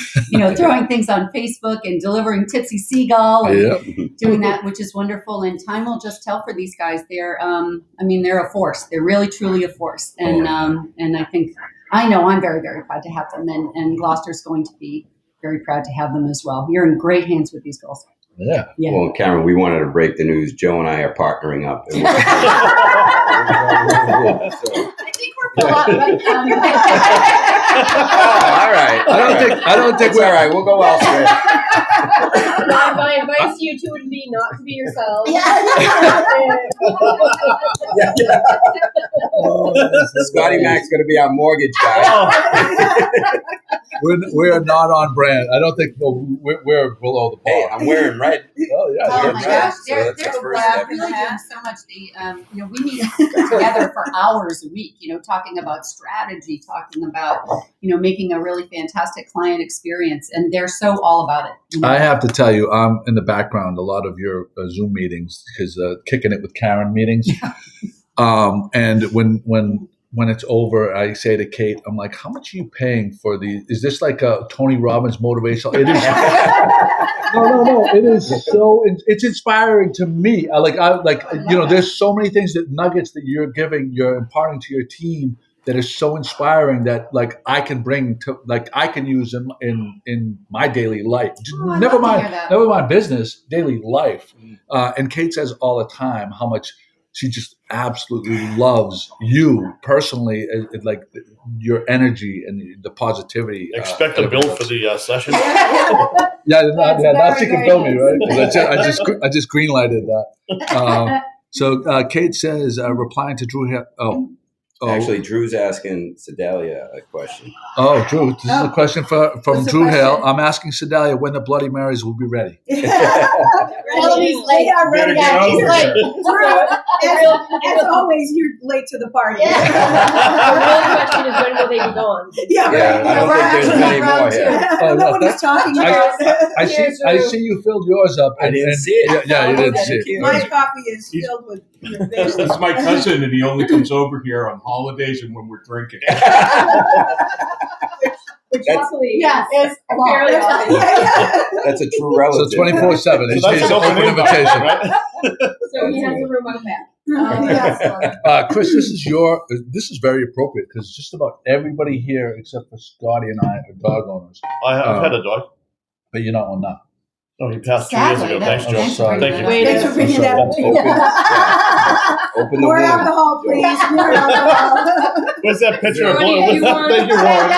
[SPEAKER 7] throwing things on Facebook and delivering Tipsy Seagull and doing that, which is wonderful. And time will just tell for these guys. They're a force. They're really, truly a force. And I know I'm very, very proud to have them. And Gloucester's going to be very proud to have them as well. You're in great hands with these girls.
[SPEAKER 2] Yeah.
[SPEAKER 6] Well, Karen, we wanted to break the news. Joe and I are partnering up.
[SPEAKER 7] I think we're full up right now.
[SPEAKER 6] All right.
[SPEAKER 2] I don't think
[SPEAKER 6] it's all right. We'll go elsewhere.
[SPEAKER 8] My advice to you two would be not to be yourselves.
[SPEAKER 6] Scotty Mac's going to be our mortgage guy.
[SPEAKER 2] We're not on brand. I don't think we're below the bar.
[SPEAKER 6] Hey, I'm wearing red.
[SPEAKER 2] Oh yeah.
[SPEAKER 7] Oh my gosh, they're
[SPEAKER 6] the first step.
[SPEAKER 7] really doing so much. We meet together for hours a week. Talking about strategy, talking about making a really fantastic client experience, and they're so all about it.
[SPEAKER 2] I have to tell you, I'm in the background a lot of your Zoom meetings because kicking it with Karen meetings. And when it's over, I say to Kate, I'm like, how much are you paying for is this like a Tony Robbins motivational? It is. No. It is it's inspiring to me. There's so many things nuggets that you're imparting to your team that is so inspiring that I can bring to, I can use in my daily life. Never mind business, daily life. And Kate says all the time how much she just absolutely loves you personally, your energy and the positivity.
[SPEAKER 3] Expect a bill for the session.
[SPEAKER 2] Now she can bill me, right? I just greenlighted that. So Kate says, replying to Drew here.
[SPEAKER 6] Actually, Drew's asking Sedalia a question.
[SPEAKER 2] Oh, Drew, this is a question from Drew Hale. I'm asking Sedalia when the Bloody Marys will be ready.
[SPEAKER 7] Tell him he's late.
[SPEAKER 9] Better get over here.
[SPEAKER 4] As always, you're late to the party.
[SPEAKER 8] The real question is, when will they be gone?
[SPEAKER 6] I don't think there's many more here.
[SPEAKER 4] I don't know what he's talking about.
[SPEAKER 2] I see you filled yours up.
[SPEAKER 6] I didn't see it.
[SPEAKER 2] Yeah, you didn't see it.
[SPEAKER 4] My coffee is filled with
[SPEAKER 9] This is my cousin, and he only comes over here on
[SPEAKER 10] holidays and when we're drinking.
[SPEAKER 8] Which
[SPEAKER 6] That's-
[SPEAKER 8] luckily
[SPEAKER 7] Yes.
[SPEAKER 8] is fairly often.
[SPEAKER 6] That's a true relative.
[SPEAKER 2] So 24/7.
[SPEAKER 3] So
[SPEAKER 2] It's
[SPEAKER 3] that's
[SPEAKER 2] an
[SPEAKER 3] an
[SPEAKER 2] open
[SPEAKER 3] open
[SPEAKER 2] invitation.
[SPEAKER 3] right?
[SPEAKER 8] So he has a room out back.
[SPEAKER 7] Yes.
[SPEAKER 2] Chris, this is very appropriate because just about everybody here except for Scotty and I are dog owners,
[SPEAKER 3] I've had a dog.
[SPEAKER 2] but you're not one now.
[SPEAKER 3] Oh, he passed 2 years
[SPEAKER 7] Sadly,
[SPEAKER 3] ago. Thanks,
[SPEAKER 7] that's-
[SPEAKER 3] Joe.
[SPEAKER 2] thanks for bringing
[SPEAKER 3] Thank you.
[SPEAKER 8] Wait,
[SPEAKER 4] Thanks for bringing that up.
[SPEAKER 6] Open the
[SPEAKER 4] More
[SPEAKER 6] wound.
[SPEAKER 4] alcohol, please. More alcohol.
[SPEAKER 3] Where's that picture of
[SPEAKER 8] Scotty,
[SPEAKER 3] Blue?
[SPEAKER 8] you want-
[SPEAKER 3] Thank you, Warren.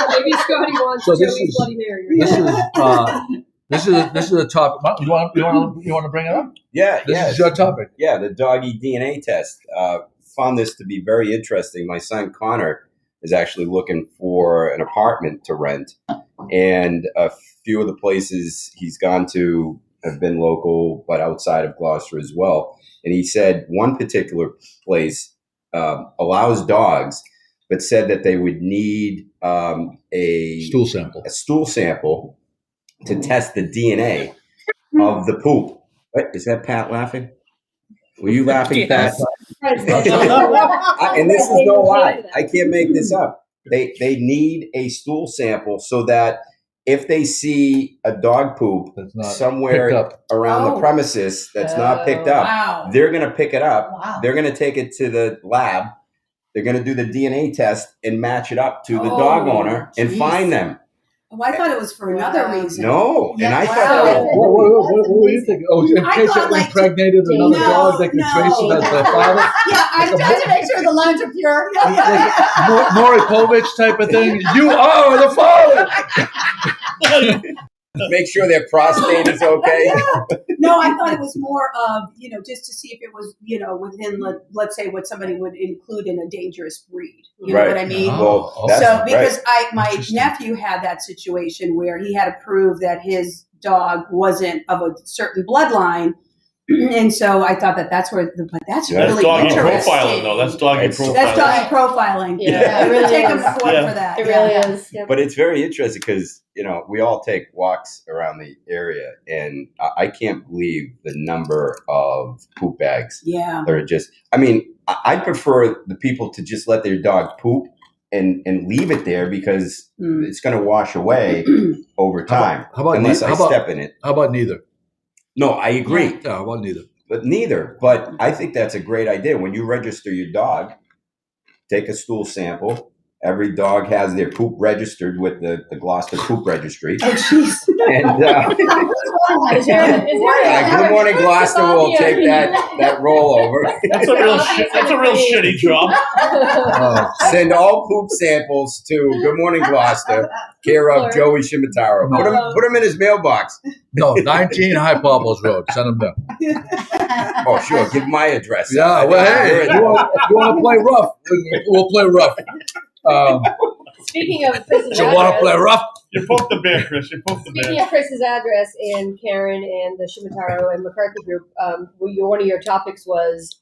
[SPEAKER 8] Maybe Scotty wants
[SPEAKER 2] So this
[SPEAKER 8] Joey's
[SPEAKER 2] is-
[SPEAKER 8] Bloody Mary.
[SPEAKER 2] This is a topic. You want to bring it up?
[SPEAKER 6] Yeah,
[SPEAKER 2] This
[SPEAKER 6] yeah.
[SPEAKER 2] is your topic.
[SPEAKER 6] Yeah, the Doggy DNA Test. Found this to be very interesting. My son Connor is actually looking for an apartment to rent, and a few of the places he's gone to have been local, but outside of Gloucester as well. And he said one particular place allows dogs, but said that they would need a
[SPEAKER 2] Stool sample.
[SPEAKER 6] to test the DNA of the poop. What, is that Pat laughing? Were you laughing, Pat? And this is no lie. I can't make this up. They need a stool sample so that if they see a dog poop
[SPEAKER 2] That's not picked
[SPEAKER 6] somewhere
[SPEAKER 2] up.
[SPEAKER 6] around the
[SPEAKER 7] Oh.
[SPEAKER 6] premises that's not picked up,
[SPEAKER 7] Wow.
[SPEAKER 6] they're going to pick it up.
[SPEAKER 7] Wow.
[SPEAKER 6] They're going to take it to the lab. They're going to do the DNA test and match it up to the dog
[SPEAKER 7] Oh,
[SPEAKER 6] owner and
[SPEAKER 7] geez.
[SPEAKER 6] find them.
[SPEAKER 4] Oh, I thought it was for another reason.
[SPEAKER 6] No. And I
[SPEAKER 7] Yeah,
[SPEAKER 6] thought
[SPEAKER 7] wow.
[SPEAKER 6] that was
[SPEAKER 2] What were you thinking? Oh, in
[SPEAKER 4] I
[SPEAKER 2] case
[SPEAKER 4] thought,
[SPEAKER 2] it
[SPEAKER 4] like,
[SPEAKER 2] impregnated another
[SPEAKER 4] no,
[SPEAKER 2] dog, they could
[SPEAKER 4] no.
[SPEAKER 2] trace it as their father.
[SPEAKER 4] Yeah, I'm trying to make sure the lines are pure.
[SPEAKER 2] Maury Povich type of thing. You are the father.
[SPEAKER 6] make sure their prostate is okay.
[SPEAKER 4] No, I thought it was more of, just to see if it was, within, let's say, what somebody would include in a dangerous breed. You know what I mean?
[SPEAKER 2] Oh,
[SPEAKER 6] Well, that's
[SPEAKER 4] So, because my
[SPEAKER 2] Interesting.
[SPEAKER 4] nephew had that situation where he had to prove that his dog wasn't of a certain bloodline. And so I thought that's where but that's
[SPEAKER 6] Yeah.
[SPEAKER 3] That's
[SPEAKER 4] really
[SPEAKER 3] doggy
[SPEAKER 4] interesting.
[SPEAKER 3] profiling, though. That's doggy
[SPEAKER 6] It's-
[SPEAKER 3] profiling.
[SPEAKER 4] That's doggy profiling.
[SPEAKER 8] Yeah, it really
[SPEAKER 4] Take him
[SPEAKER 8] is.
[SPEAKER 4] to court
[SPEAKER 3] Yeah.
[SPEAKER 4] for that.
[SPEAKER 8] It
[SPEAKER 4] Yeah.
[SPEAKER 8] really is. Yep.
[SPEAKER 6] But it's very interesting because, we all take walks around the area, and I can't believe the number of poop bags
[SPEAKER 4] Yeah.
[SPEAKER 6] that are just, I'd prefer the people to just let their dog poop and leave it there because it's going to wash away over time
[SPEAKER 2] How about
[SPEAKER 6] unless I
[SPEAKER 2] how about-
[SPEAKER 6] step in it.
[SPEAKER 2] How about neither?
[SPEAKER 6] No, I agree.
[SPEAKER 2] Yeah, how about neither?
[SPEAKER 6] But neither. But I think that's a great idea. When you register your dog, take a stool sample. Every dog has their poop registered with the Gloucester Poop Registry.
[SPEAKER 4] Oh, jeez.
[SPEAKER 6] And
[SPEAKER 8] Is there
[SPEAKER 6] Good Morning Gloucester will take that rollover.
[SPEAKER 3] That's a real shitty job.
[SPEAKER 6] Send all poop samples to Good Morning Gloucester, care of Joey Shimataro. Put him in his mailbox.
[SPEAKER 2] No, 19 High Pablos Road. Send them there.
[SPEAKER 6] Oh, sure. Give my address.
[SPEAKER 2] Yeah, well, hey, if you want to play rough, we'll play rough.
[SPEAKER 8] Speaking of Chris's
[SPEAKER 2] You want to play
[SPEAKER 8] address,
[SPEAKER 2] rough?
[SPEAKER 3] You poked the bear, Chris. You poked the
[SPEAKER 8] speaking
[SPEAKER 3] bear.
[SPEAKER 8] of Chris's address and Karen and the Shimataro and McCarthy group, one of your topics was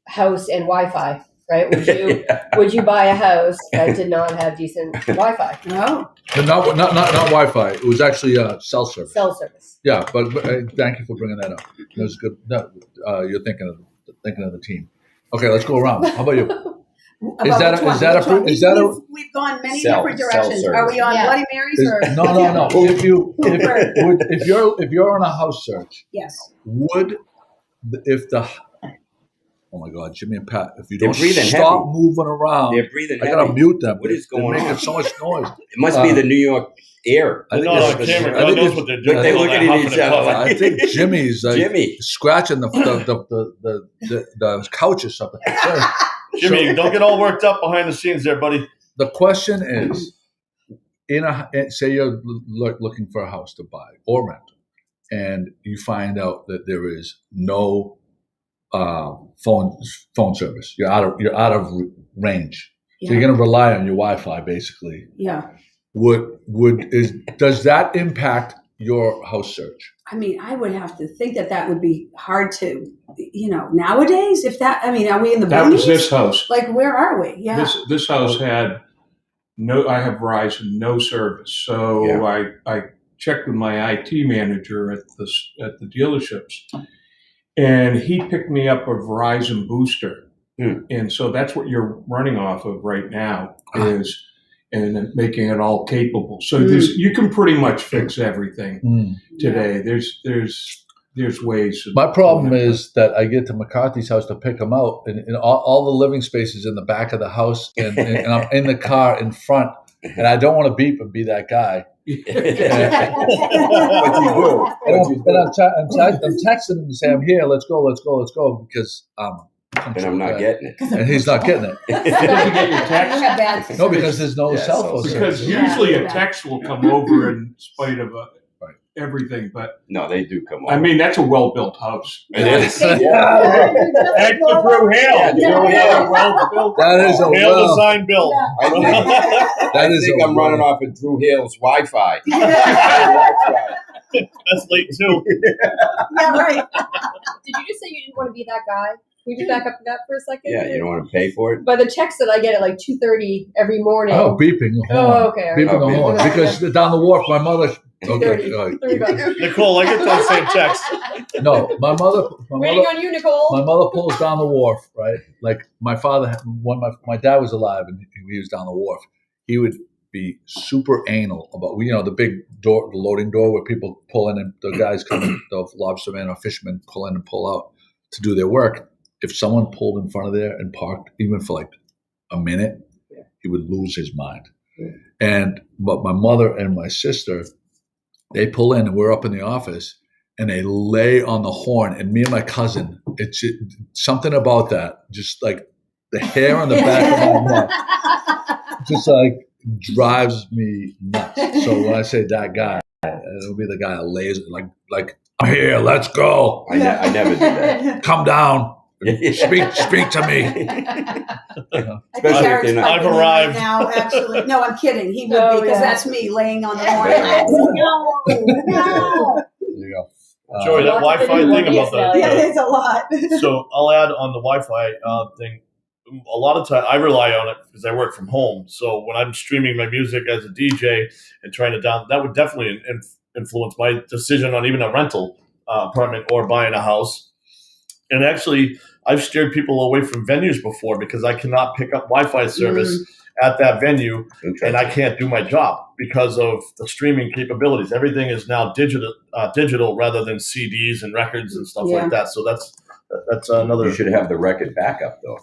[SPEAKER 8] house and Wi-Fi, right? Would you buy a house that did not have decent Wi-Fi?
[SPEAKER 4] No.
[SPEAKER 2] But not Wi-Fi. It was actually cell service.
[SPEAKER 8] Cell service.
[SPEAKER 2] Yeah, but thank you for bringing that up. That was good. No, you're thinking of the team. Okay, let's go around. How about you? Is that a
[SPEAKER 4] We've gone many
[SPEAKER 6] Cell-
[SPEAKER 4] different
[SPEAKER 6] cell
[SPEAKER 4] directions. Are we on
[SPEAKER 7] service.
[SPEAKER 4] Bloody Marys or?
[SPEAKER 2] No. If you're on a house search,
[SPEAKER 4] Yes.
[SPEAKER 2] Oh my God, Jimmy and Pat, if you
[SPEAKER 6] They're
[SPEAKER 2] don't
[SPEAKER 6] breathing
[SPEAKER 2] stop
[SPEAKER 6] heavy.
[SPEAKER 2] moving around,
[SPEAKER 6] They're breathing
[SPEAKER 2] I
[SPEAKER 6] heavy.
[SPEAKER 2] gotta mute them.
[SPEAKER 6] What is going
[SPEAKER 2] They're
[SPEAKER 6] on?
[SPEAKER 2] making so much noise.
[SPEAKER 6] It must be the New York air.
[SPEAKER 2] I think
[SPEAKER 3] Not on
[SPEAKER 2] it's-
[SPEAKER 3] camera.
[SPEAKER 2] I
[SPEAKER 3] God
[SPEAKER 2] think
[SPEAKER 3] knows
[SPEAKER 2] it's-
[SPEAKER 3] what they're doing.
[SPEAKER 6] They
[SPEAKER 3] All
[SPEAKER 6] look
[SPEAKER 3] that
[SPEAKER 6] at
[SPEAKER 3] huffing
[SPEAKER 6] each
[SPEAKER 3] and
[SPEAKER 6] other
[SPEAKER 3] puffing.
[SPEAKER 2] I think Jimmy's
[SPEAKER 6] Jimmy.
[SPEAKER 2] scratching the couch or something.
[SPEAKER 3] Jimmy, don't get all worked up behind the scenes there, buddy.
[SPEAKER 2] The question is, say you're looking for a house to buy or rent, and you find out that there is no phone service. You're out of range. So you're going to rely on your Wi-Fi, basically.
[SPEAKER 4] Yeah.
[SPEAKER 2] Does that impact your house search?
[SPEAKER 4] I mean, I would have to think that would be hard to, nowadays. If that, are we in the
[SPEAKER 10] That was
[SPEAKER 4] boonies?
[SPEAKER 10] this house.
[SPEAKER 4] Like, where are we? Yeah.
[SPEAKER 10] This house had I have Verizon, no service. So
[SPEAKER 6] Yeah.
[SPEAKER 10] I checked with my IT manager at the dealerships, and he picked me up a Verizon booster. And so that's what you're running off of right now is, and then making it all capable. So you can pretty much fix everything today. There's ways.
[SPEAKER 2] My problem is that I get to McCarthy's house to pick him out, and all the living space is in the back of the house, and I'm in the car in front, and I don't want to beep and be that guy.
[SPEAKER 6] But you do.
[SPEAKER 2] I'm texting him to say, I'm here, let's go, because
[SPEAKER 6] And I'm not getting it.
[SPEAKER 2] and he's not getting it.
[SPEAKER 10] Did you get your text?
[SPEAKER 2] No, because there's no cell phone
[SPEAKER 10] Because
[SPEAKER 2] service.
[SPEAKER 10] usually a text will come over in spite of everything, but
[SPEAKER 6] No, they do come over.
[SPEAKER 10] I mean, that's a well-built house.
[SPEAKER 6] It is.
[SPEAKER 3] Thanks to Drew Hale.
[SPEAKER 2] That is a
[SPEAKER 3] Hale
[SPEAKER 2] well.
[SPEAKER 3] to sign Bill.
[SPEAKER 6] I think I'm running off of Drew Hale's Wi-Fi.
[SPEAKER 3] That's late too.
[SPEAKER 4] Yeah, right.
[SPEAKER 8] Did you just say you didn't want to be that guy? Can we just back up to that for a second?
[SPEAKER 6] Yeah, you don't want to pay for it?
[SPEAKER 8] By the text that I get at like 2:30 every morning.
[SPEAKER 2] Oh, beeping the horn.
[SPEAKER 8] Oh, okay.
[SPEAKER 2] Beeping the horn. Because down the wharf, my mother. Okay,
[SPEAKER 8] 2:30.
[SPEAKER 2] all right.
[SPEAKER 8] $30.
[SPEAKER 3] Nicole, I get that same text.
[SPEAKER 2] No, my mother.
[SPEAKER 8] Waiting on you, Nicole.
[SPEAKER 2] My mother pulls down the wharf, right? Like my father, when my dad was alive and he was down the wharf, he would be super anal about, the big door, the loading door where people pull in and the guys come in, the lobstermen or fishermen pull in and pull out to do their work. If someone pulled in front of there and parked even for like a minute, he would lose his mind. But my mother and my sister, they pull in and we're up in the office and they lay on the horn, and me and my cousin, it's something about that, just like the hair on the back of my neck, just like drives me nuts. So when I say that guy, it'll be the guy that lays like I'm here, let's go.
[SPEAKER 6] I never do that.
[SPEAKER 2] Come down. Speak to me.
[SPEAKER 6] Especially if they're not.
[SPEAKER 3] I've arrived.
[SPEAKER 4] Right now, actually. No, I'm kidding. He would
[SPEAKER 8] Oh,
[SPEAKER 4] because
[SPEAKER 8] yeah.
[SPEAKER 4] that's me laying on the horn. No.
[SPEAKER 2] There you go.
[SPEAKER 3] Joey, that Wi-Fi thing about that.
[SPEAKER 4] Yeah, it's a lot.
[SPEAKER 3] So I'll add on the Wi-Fi thing. A lot of time I rely on it because I work from home. So when I'm streaming my music as a DJ and trying to that would definitely influence my decision on even a rental apartment or buying a house. And actually, I've steered people away from venues before because I cannot pick up Wi-Fi service at that venue, and I can't do my job because of the streaming capabilities. Everything is now digital rather than CDs and records and stuff like that. So that's another.
[SPEAKER 6] You should have the record backup, though.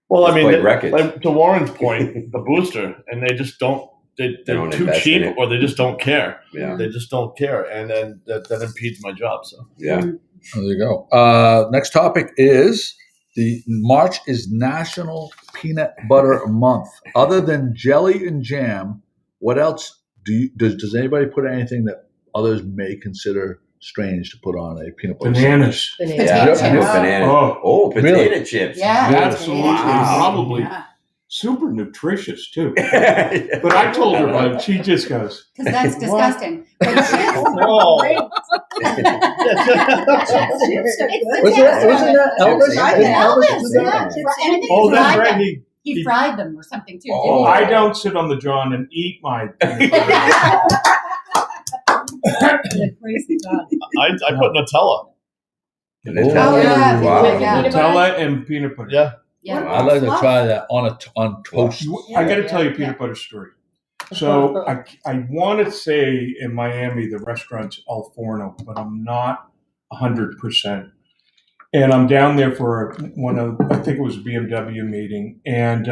[SPEAKER 3] Well, I mean,
[SPEAKER 6] records.
[SPEAKER 3] like, to Warren's point, the booster, and they just don't. They're
[SPEAKER 6] don't
[SPEAKER 3] too
[SPEAKER 6] invest
[SPEAKER 3] cheap,
[SPEAKER 6] in it.
[SPEAKER 3] or they just don't care.
[SPEAKER 6] Yeah.
[SPEAKER 3] They just don't care, and then that impedes my job. So
[SPEAKER 6] Yeah.
[SPEAKER 2] There you go. Next topic is the March is National Peanut Butter Month. Other than jelly and jam, what else does anybody put anything that others may consider strange to put on a peanut butter?
[SPEAKER 10] Bananas.
[SPEAKER 8] Bananas.
[SPEAKER 6] Yeah,
[SPEAKER 2] Chips.
[SPEAKER 6] banana. Oh, potato
[SPEAKER 2] Really?
[SPEAKER 6] chips.
[SPEAKER 7] Yeah.
[SPEAKER 10] Absolutely.
[SPEAKER 6] Wow.
[SPEAKER 10] Probably
[SPEAKER 4] Yeah.
[SPEAKER 10] super nutritious, too. But I told her about it. She just goes,
[SPEAKER 7] Because that's disgusting. But chips,
[SPEAKER 3] Oh.
[SPEAKER 7] great.
[SPEAKER 2] Wasn't that Elvis?
[SPEAKER 7] I
[SPEAKER 2] Didn't
[SPEAKER 7] did
[SPEAKER 2] Elvis
[SPEAKER 7] Elvis,
[SPEAKER 2] do that?
[SPEAKER 7] yeah. And
[SPEAKER 3] Oh,
[SPEAKER 7] he
[SPEAKER 3] that's
[SPEAKER 7] fried
[SPEAKER 3] right.
[SPEAKER 7] them. He fried them or something too.
[SPEAKER 6] Oh.
[SPEAKER 10] I don't sit on the John and eat my peanut butter.
[SPEAKER 7] Crazy God.
[SPEAKER 3] I put Nutella.
[SPEAKER 7] Oh, yeah.
[SPEAKER 6] Wow.
[SPEAKER 7] Yeah.
[SPEAKER 10] Nutella and peanut butter.
[SPEAKER 3] Yeah.
[SPEAKER 7] Yeah.
[SPEAKER 2] I'd like to try that on toast.
[SPEAKER 10] I got to tell you a peanut butter story. So I want to say in Miami the restaurant's El Forno, but I'm not 100%. And I'm down there for I think it was a BMW meeting, and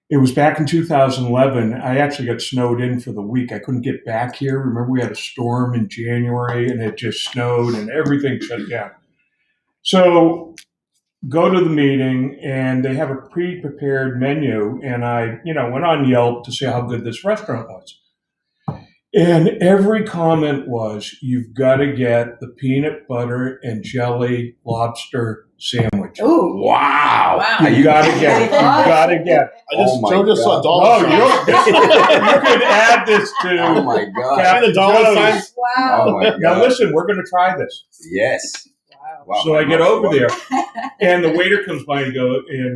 [SPEAKER 10] it was back in 2011. I actually got snowed in for the week. I couldn't get back here. Remember, we had a storm in January, and it just snowed, and everything shut down. So go to the meeting, and they have a pre-prepared menu, and I, went on Yelp to see how good this restaurant was. And every comment was, you've got to get the peanut butter and jelly lobster sandwich.
[SPEAKER 4] Ooh.
[SPEAKER 6] Wow.
[SPEAKER 10] You got to get it. You got to get it.
[SPEAKER 3] I just saw dollar
[SPEAKER 10] Oh,
[SPEAKER 3] signs.
[SPEAKER 10] you could add this to.
[SPEAKER 6] Oh my God.
[SPEAKER 10] Captain
[SPEAKER 3] See the dollar
[SPEAKER 10] Joe's.
[SPEAKER 3] signs?
[SPEAKER 4] Wow.
[SPEAKER 6] Oh my
[SPEAKER 10] Now
[SPEAKER 6] God.
[SPEAKER 10] listen, we're going to try this.
[SPEAKER 6] Yes. Wow.
[SPEAKER 10] So I get over there, and the waiter comes by and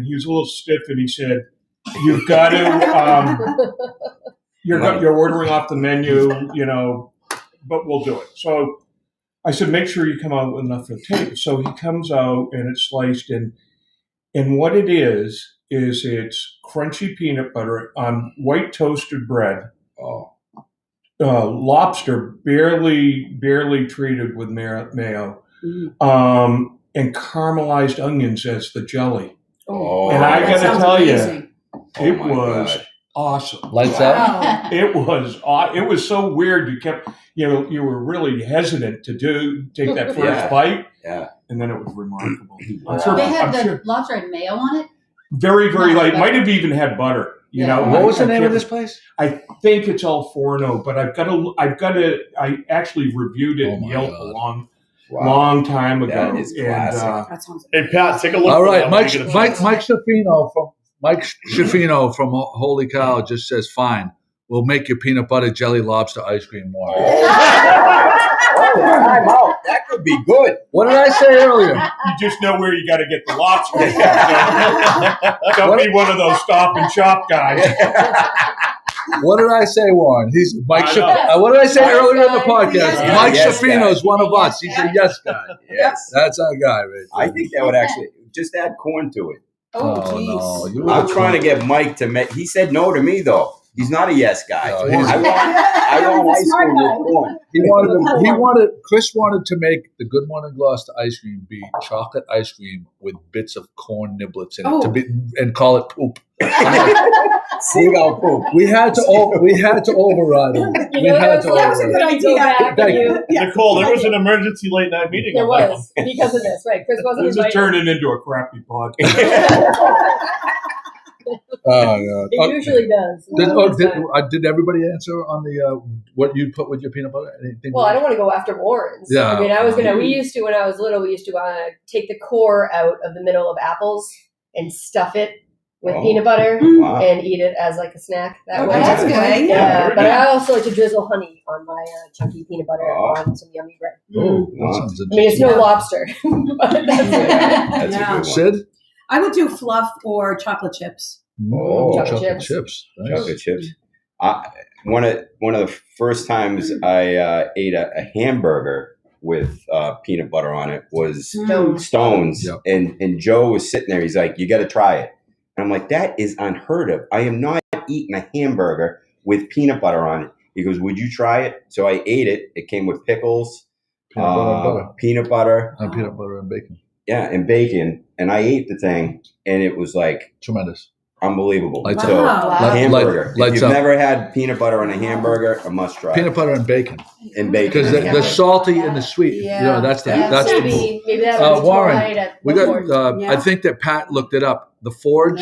[SPEAKER 10] he was a little stiff, and he said, "You've got to, you're ordering off the menu, but we'll do it." So I said, "Make sure you come out with enough for the table." So he comes out, and it's sliced, and And what it is it's crunchy peanut butter on white toasted bread.
[SPEAKER 6] Oh,
[SPEAKER 10] Lobster barely treated with mayo, and caramelized onions as the jelly.
[SPEAKER 6] oh,
[SPEAKER 10] And I
[SPEAKER 4] that
[SPEAKER 10] gotta
[SPEAKER 4] sounds
[SPEAKER 10] tell you,
[SPEAKER 4] amazing.
[SPEAKER 10] it
[SPEAKER 6] my
[SPEAKER 10] was
[SPEAKER 6] God.
[SPEAKER 10] awesome.
[SPEAKER 2] Lights out.
[SPEAKER 10] It was so weird. You were really hesitant to take that first bite.
[SPEAKER 6] Yeah.
[SPEAKER 10] And then it was remarkable.
[SPEAKER 7] They had the lobster and mayo on it.
[SPEAKER 10] Very, very light. Might have even had butter. You know,
[SPEAKER 2] What was the name of this place?
[SPEAKER 10] I think it's El Forno, but I actually reviewed it in Yelp a long time ago.
[SPEAKER 6] That is classic.
[SPEAKER 4] That sounds
[SPEAKER 3] Hey Pat, take a look.
[SPEAKER 2] All
[SPEAKER 3] for
[SPEAKER 2] right,
[SPEAKER 3] that
[SPEAKER 2] Mike
[SPEAKER 3] when you get a chance.
[SPEAKER 2] Mike Schifino from Holy Cow just says, "Fine, we'll make your peanut butter jelly lobster ice cream warm."
[SPEAKER 6] Time out. That could be good.
[SPEAKER 2] What did I say earlier?
[SPEAKER 10] You just know where you got to get the lobster. Don't be one of those stop and shop guys.
[SPEAKER 2] What did I say, Warren? He's Mike.
[SPEAKER 10] I know.
[SPEAKER 2] What did I say earlier in the podcast?
[SPEAKER 6] Yes,
[SPEAKER 2] Mike
[SPEAKER 6] yes,
[SPEAKER 2] Schifino is
[SPEAKER 6] guy.
[SPEAKER 2] one of us. He's a yes guy.
[SPEAKER 6] Yes.
[SPEAKER 2] That's our guy, right there.
[SPEAKER 6] I think that would actually just add corn to it.
[SPEAKER 2] Oh, no.
[SPEAKER 6] I'm trying to get Mike to make. He said no to me though. He's not a yes guy.
[SPEAKER 2] No, he's-
[SPEAKER 6] I want ice cream with corn.
[SPEAKER 2] Chris wanted to make the Good Morning Gloucester ice cream be chocolate ice cream with bits of corn niblets in it and call it poop.
[SPEAKER 6] Seagull poop.
[SPEAKER 2] We had to override him.
[SPEAKER 8] That was a good idea.
[SPEAKER 2] Thank you.
[SPEAKER 3] Nicole, there was an emergency late night meeting.
[SPEAKER 8] There
[SPEAKER 3] on that
[SPEAKER 8] was because of this, right? Chris wasn't
[SPEAKER 10] This is
[SPEAKER 8] invited.
[SPEAKER 10] turning into a crappy podcast.
[SPEAKER 2] Oh,
[SPEAKER 8] It usually does.
[SPEAKER 2] Did everybody answer on the what you put with your peanut butter? Anything?
[SPEAKER 8] Well, I don't want to go after Warren's.
[SPEAKER 2] Yeah.
[SPEAKER 8] I mean, we used to, when I was little, we used to take the core out of the middle of apples and stuff it with peanut butter
[SPEAKER 6] Wow.
[SPEAKER 8] and eat it as like a snack. That way.
[SPEAKER 4] that's good.
[SPEAKER 8] Yeah, but I also like to drizzle honey on my chunky peanut butter on some yummy bread.
[SPEAKER 2] Oh, that sounds
[SPEAKER 8] I mean, it's no
[SPEAKER 4] Yeah.
[SPEAKER 8] lobster. But that's
[SPEAKER 6] That's a good one.
[SPEAKER 2] Sid?
[SPEAKER 4] I would do fluff or chocolate chips.
[SPEAKER 2] Oh,
[SPEAKER 8] Chocolate
[SPEAKER 2] chocolate
[SPEAKER 8] chips.
[SPEAKER 2] chips. Nice.
[SPEAKER 6] Chocolate chips. One of the first times I ate a hamburger with peanut butter on it was Stones.
[SPEAKER 2] Yep.
[SPEAKER 6] And Joe was sitting there. He's like, "You got to try it." And I'm like, "That is unheard of. I am not eating a hamburger with peanut butter on it." He goes, "Would you try it?" So I ate it. It came with pickles,
[SPEAKER 2] Peanut butter and butter.
[SPEAKER 6] peanut butter,
[SPEAKER 2] And peanut butter and bacon.
[SPEAKER 6] yeah, and bacon. And I ate the thing, and it was like
[SPEAKER 2] Tremendous.
[SPEAKER 6] unbelievable.
[SPEAKER 2] Lights
[SPEAKER 6] So
[SPEAKER 4] Wow.
[SPEAKER 6] hamburger.
[SPEAKER 2] Lights
[SPEAKER 6] if you've
[SPEAKER 2] up.
[SPEAKER 6] never had peanut butter on a hamburger, a must try.
[SPEAKER 2] Peanut butter and bacon.
[SPEAKER 6] And bacon.
[SPEAKER 2] Because the salty and the sweet.
[SPEAKER 4] Yeah.
[SPEAKER 2] You know, that's the
[SPEAKER 4] Yeah.
[SPEAKER 2] that's the move.
[SPEAKER 8] maybe that was
[SPEAKER 2] Warren,
[SPEAKER 8] tonight at
[SPEAKER 2] We
[SPEAKER 8] Woodward.
[SPEAKER 2] got.
[SPEAKER 4] Yeah.
[SPEAKER 2] I think that Pat looked it up. The Forge,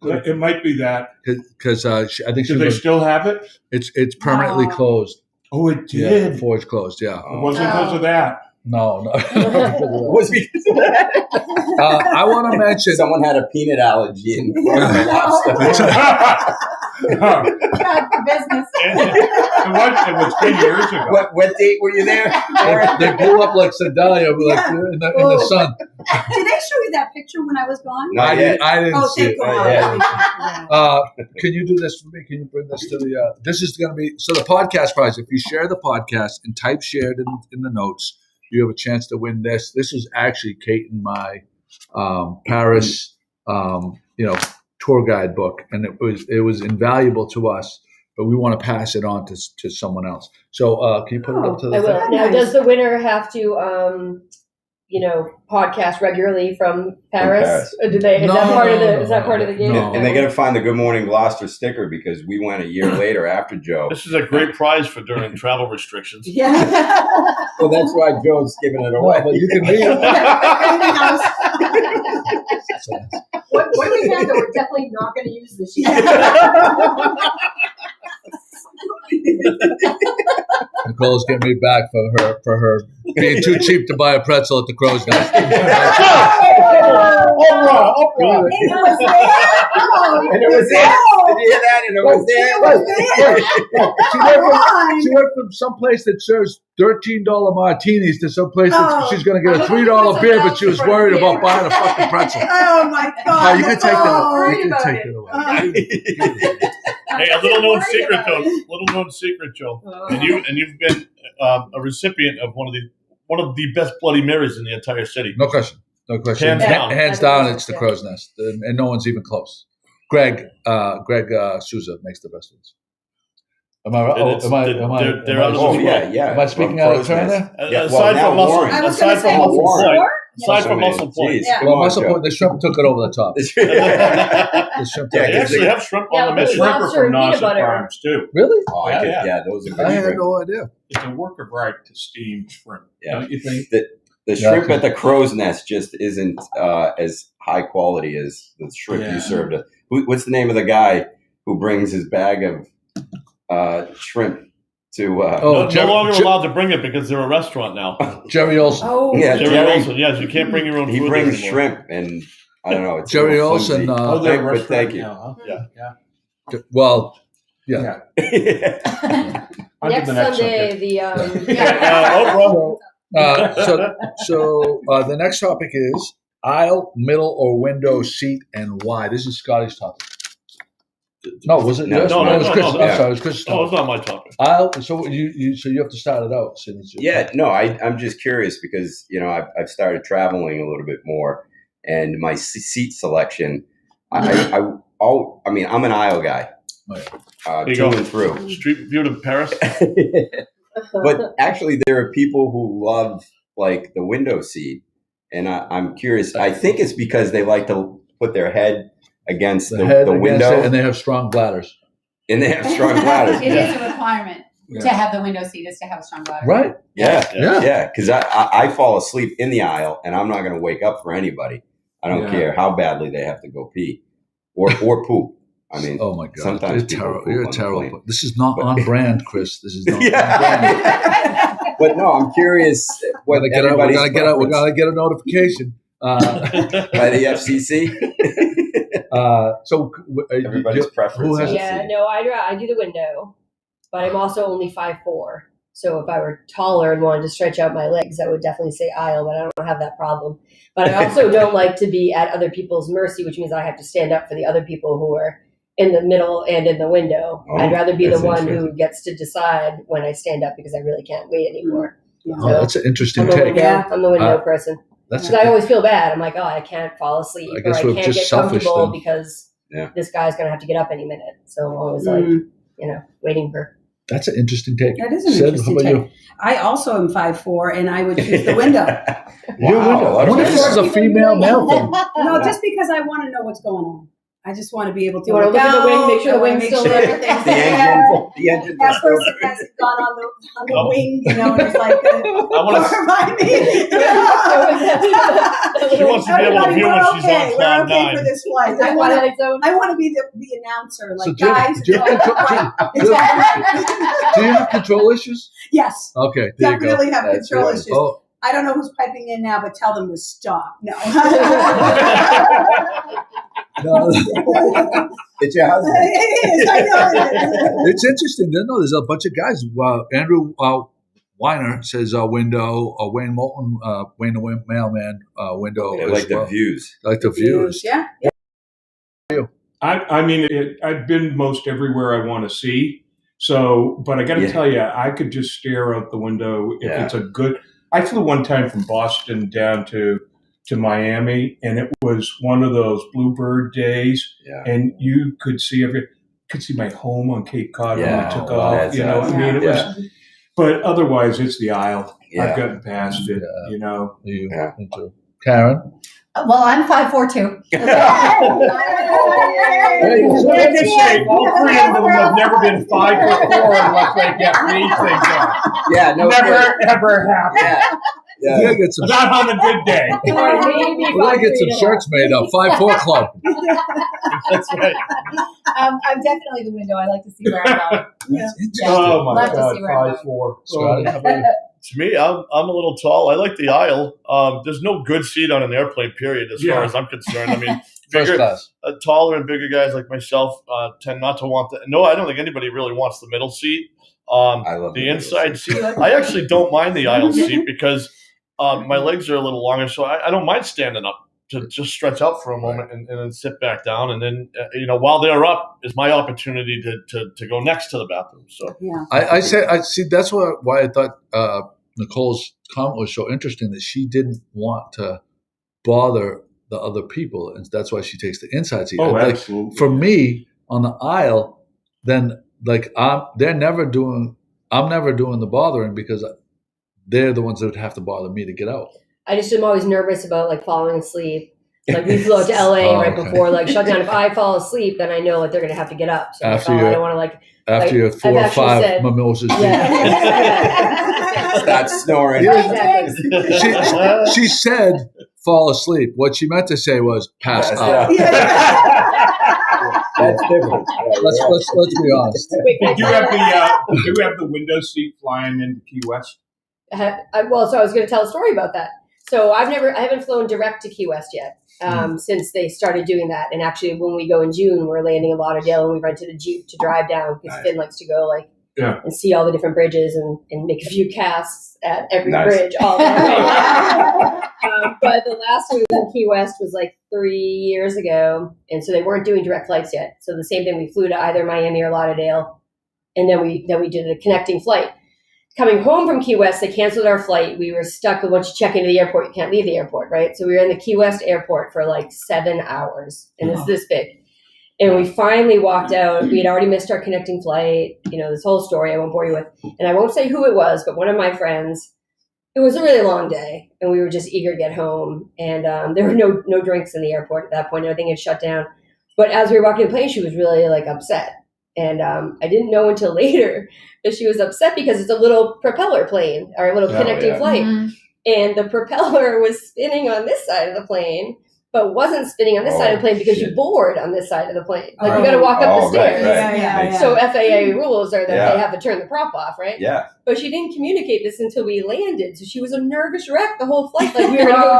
[SPEAKER 10] It might be that.
[SPEAKER 2] because I think
[SPEAKER 10] Do they still have it?
[SPEAKER 2] it's permanently
[SPEAKER 4] Wow.
[SPEAKER 2] closed.
[SPEAKER 10] Oh, it
[SPEAKER 2] Yeah,
[SPEAKER 10] did.
[SPEAKER 2] the Forge closed. Yeah.
[SPEAKER 10] It wasn't because of that.
[SPEAKER 2] No.
[SPEAKER 6] was because of that.
[SPEAKER 2] I want to mention.
[SPEAKER 6] Someone had a peanut allergy and lobster.
[SPEAKER 7] Bad for business.
[SPEAKER 10] It was 10 years ago.
[SPEAKER 6] What date were you there?
[SPEAKER 2] They blew up like Sedalia, like in the sun.
[SPEAKER 4] Did they show you that picture when I was gone?
[SPEAKER 6] Not yet.
[SPEAKER 2] I didn't
[SPEAKER 4] Oh,
[SPEAKER 2] see
[SPEAKER 4] thank
[SPEAKER 2] it.
[SPEAKER 4] God.
[SPEAKER 6] Yeah.
[SPEAKER 2] Can you do this for me? Can you bring this to the? This is going to be the podcast prize. If you share the podcast and type shared in the notes, you have a chance to win this. This is actually Kate and my Paris, tour guide book, and it was invaluable to us. But we want to pass it on to someone else. So can you put it up to the
[SPEAKER 8] I will.
[SPEAKER 2] thing?
[SPEAKER 8] Now,
[SPEAKER 4] Nice.
[SPEAKER 8] does the winner have to, podcast regularly from Paris?
[SPEAKER 6] Paris.
[SPEAKER 8] Or do they? Is
[SPEAKER 2] No,
[SPEAKER 8] that part of the?
[SPEAKER 2] no,
[SPEAKER 8] Is that part of the game?
[SPEAKER 2] no.
[SPEAKER 6] And they got to find the Good Morning Gloucester sticker because we went a year later after Joe.
[SPEAKER 3] This is a great prize for during travel restrictions.
[SPEAKER 4] Yeah.
[SPEAKER 6] Well, that's why Joe's giving it away.
[SPEAKER 2] Well, but you can read it.
[SPEAKER 4] Anything else?
[SPEAKER 8] What do we have that we're definitely not going to use this year?
[SPEAKER 2] Nicole's getting me back for her being too cheap to buy a pretzel at the Crow's Nest.
[SPEAKER 6] Oprah. And it was there. Did you hear that? And it was there.
[SPEAKER 2] She went from some place that serves $13 martinis to some place that she's going to get a $3 beer, but she was worried about buying a fucking pretzel.
[SPEAKER 4] Oh my
[SPEAKER 2] Oh,
[SPEAKER 4] God.
[SPEAKER 2] you can take that. You can
[SPEAKER 8] about
[SPEAKER 2] take
[SPEAKER 8] it.
[SPEAKER 2] it away.
[SPEAKER 3] Hey, a little known secret, though. Little known secret, Joe. And you've been a recipient of one of the best Bloody Marys in the entire city.
[SPEAKER 2] No question. No question.
[SPEAKER 3] Hands down.
[SPEAKER 2] Hands down, it's the Crow's Nest, and no one's even close. Greg Souza makes the best ones. Am I right?
[SPEAKER 6] Yeah.
[SPEAKER 2] Am I speaking out of turn there?
[SPEAKER 3] Aside from Muscle Point. Aside from Muscle Point.
[SPEAKER 2] Well, Muscle Point, the shrimp took it over the top.
[SPEAKER 3] They actually have shrimp on the menu.
[SPEAKER 10] Shrimp are from Nauset Farms too.
[SPEAKER 2] Really?
[SPEAKER 6] Oh, yeah, those are good.
[SPEAKER 2] I had
[SPEAKER 6] shrimp.
[SPEAKER 2] no idea.
[SPEAKER 10] It's a work of art to steam shrimp.
[SPEAKER 6] Yeah.
[SPEAKER 10] Don't you think?
[SPEAKER 6] The shrimp at the Crow's Nest just isn't as high quality as the shrimp you served. What's the name of the guy who brings his bag of shrimp to?
[SPEAKER 3] No longer allowed to bring it because they're a restaurant now.
[SPEAKER 2] Jerry Olson.
[SPEAKER 8] Oh,
[SPEAKER 6] yeah,
[SPEAKER 3] Jerry Olson. Yes, you can't bring your own food.
[SPEAKER 6] He brings
[SPEAKER 3] anymore.
[SPEAKER 6] shrimp, and I don't know. It's
[SPEAKER 2] Jerry Olson.
[SPEAKER 10] Thank you.
[SPEAKER 6] Now,
[SPEAKER 10] huh? Yeah.
[SPEAKER 2] Well, yeah.
[SPEAKER 8] next Sunday, the
[SPEAKER 2] So the next topic is aisle, middle, or window seat, and why. This is Scotty's topic. No, was it?
[SPEAKER 6] No,
[SPEAKER 2] yours?
[SPEAKER 6] no,
[SPEAKER 2] it was Chris.
[SPEAKER 3] no.
[SPEAKER 2] I'm sorry, it was Chris.
[SPEAKER 3] Oh, it's not my topic.
[SPEAKER 2] Aisle. So you have to start it out.
[SPEAKER 6] I'm just curious because I've started traveling a little bit more, and my seat selection. I'm an aisle guy, through and through.
[SPEAKER 3] Street view to Paris.
[SPEAKER 6] But actually, there are people who love like the window seat, and I'm curious. I think it's because they like to put their head against the window,
[SPEAKER 2] and they have strong bladders.
[SPEAKER 7] It is a requirement to have the window seat is to have a strong bladder.
[SPEAKER 2] Right.
[SPEAKER 6] Yeah. Because I fall asleep in the aisle, and I'm not going to wake up for anybody. I don't care how badly they have to go pee or poop. I mean,
[SPEAKER 2] oh my God,
[SPEAKER 6] sometimes
[SPEAKER 2] you're terrible. This is not on brand, Chris. This is not on brand.
[SPEAKER 6] But no, I'm curious.
[SPEAKER 2] We gotta get a notification
[SPEAKER 6] by the FCC.
[SPEAKER 2] So
[SPEAKER 6] everybody's preference.
[SPEAKER 8] I do the window, but I'm also only 5'4". So if I were taller and wanted to stretch out my legs, I would definitely say aisle, but I don't have that problem. But I also don't like to be at other people's mercy, which means I have to stand up for the other people who are in the middle and in the window. I'd rather be the one who gets to decide when I stand up because I really can't wait anymore.
[SPEAKER 2] So that's an interesting take.
[SPEAKER 8] I'm the window person. Because I always feel bad. I'm like, I can't fall asleep
[SPEAKER 2] I guess
[SPEAKER 8] or I can't get comfortable
[SPEAKER 2] then.
[SPEAKER 8] because this guy's going to have to get up any minute. So I'm always waiting for.
[SPEAKER 2] That's an interesting take.
[SPEAKER 4] That is an interesting take. I also am 5'4", and I would choose the window.
[SPEAKER 2] Your window. I wonder if this is a female-male thing.
[SPEAKER 4] No, just because I want to know what's going on. I just want to be able to
[SPEAKER 8] look at the wing, make sure the wing's still there.
[SPEAKER 6] The engine.
[SPEAKER 4] That person has gone on the wing, and it's like, remind me.
[SPEAKER 3] She wants to be able to view when she's on cloud nine.
[SPEAKER 4] For this flight. I want to be the announcer. Like,
[SPEAKER 2] so
[SPEAKER 4] guys,
[SPEAKER 2] do you have control issues?
[SPEAKER 4] Yes.
[SPEAKER 2] Okay.
[SPEAKER 4] Definitely have control issues. Oh. I don't know who's piping in now, but tell them to stop. No.
[SPEAKER 2] No.
[SPEAKER 6] It's your husband.
[SPEAKER 4] It is. I know.
[SPEAKER 2] It's interesting. There's a bunch of guys. Andrew Weiner says window. Wayne Moulton, Wayne the Mailman, window.
[SPEAKER 6] They like the views.
[SPEAKER 2] Like the views.
[SPEAKER 4] Yeah.
[SPEAKER 10] I've been most everywhere I want to see. So, but I got to tell you, I could just stare out the window if it's a good. I flew one time from Boston down to Miami, and it was one of those bluebird days, and you could see my home on Cape Cod when I took off. It was. But otherwise, it's the aisle. I've gotten past it.
[SPEAKER 2] Me too. Karen.
[SPEAKER 7] Well, I'm 5'4" too.
[SPEAKER 10] All three of them have never been 5'4" unless they get these things on.
[SPEAKER 6] Yeah, no,
[SPEAKER 10] never ever happened.
[SPEAKER 2] Yeah, get some.
[SPEAKER 10] Not on a good day.
[SPEAKER 2] We're gonna get some shirts made up. 5'4" club.
[SPEAKER 3] That's right.
[SPEAKER 7] I'm definitely the window. I like to see where I'm going.
[SPEAKER 10] Oh my
[SPEAKER 7] Love to
[SPEAKER 10] God,
[SPEAKER 7] see where I'm
[SPEAKER 10] 5'4".
[SPEAKER 2] Scotty, how about you?
[SPEAKER 3] To me, I'm a little tall. I like the aisle. There's no good seat on an airplane, period, as far as I'm concerned. I mean, taller and bigger guys like myself tend not to want that. No, I don't think anybody really wants the middle seat.
[SPEAKER 6] I love
[SPEAKER 3] the inside seat. I actually don't mind the aisle seat because my legs are a little longer, so I don't mind standing up to just stretch out for a moment and then sit back down. And then, while they're up is my opportunity to go next to the bathroom. So
[SPEAKER 2] I see. That's why I thought Nicole's comment was so interesting, that she didn't want to bother the other people, and that's why she takes the inside seat.
[SPEAKER 10] Oh,
[SPEAKER 2] Like,
[SPEAKER 10] absolutely.
[SPEAKER 2] for me on the aisle, then like I'm never doing the bothering because they're the ones that would have to bother me to get out.
[SPEAKER 8] I just am always nervous about like falling asleep. Like we flew out to LA right before like shutdown. If I fall asleep, then I know that they're going to have to get up. So
[SPEAKER 2] After
[SPEAKER 8] I don't want to like
[SPEAKER 2] after your 4 or 5 mimosas.
[SPEAKER 6] Start snoring.
[SPEAKER 2] She said fall asleep. What she meant to say was pass
[SPEAKER 6] Pass
[SPEAKER 2] out.
[SPEAKER 6] That's different.
[SPEAKER 2] Let's be honest.
[SPEAKER 10] Did you have the window seat flying into Key West?
[SPEAKER 8] So I was going to tell a story about that. So I haven't flown direct to Key West yet since they started doing that. And actually, when we go in June, we're landing in Lauderdale, and we rented a Jeep to drive down because Finn likes to go and see all the different bridges and make a few casts at every bridge all the way. But the last one in Key West was like 3 years ago, and so they weren't doing direct flights yet. So the same thing, we flew to either Miami or Lauderdale, and then we did a connecting flight. Coming home from Key West, they canceled our flight. We were stuck. Once you check into the airport, you can't leave the airport, right? So we were in the Key West airport for like 7 hours, and it's this big. And we finally walked out. We had already missed our connecting flight. This whole story I won't bore you with. And I won't say who it was, but one of my friends, it was a really long day, and we were just eager to get home. And there were no drinks in the airport at that point. Everything had shut down. But as we were walking the plane, she was really like upset. And I didn't know until later that she was upset because it's a little propeller plane or a little connecting flight. Mm-hmm. And the propeller was spinning on this side of the plane, but wasn't spinning on this side of the plane because you board on this side of the plane. Like you got to walk up the stairs.
[SPEAKER 6] Right.
[SPEAKER 8] So FAA rules are that they have to turn the prop off, right?
[SPEAKER 6] Yeah.
[SPEAKER 8] But she didn't communicate this until we landed. So she was a nervous wreck the whole flight. Like we were going to go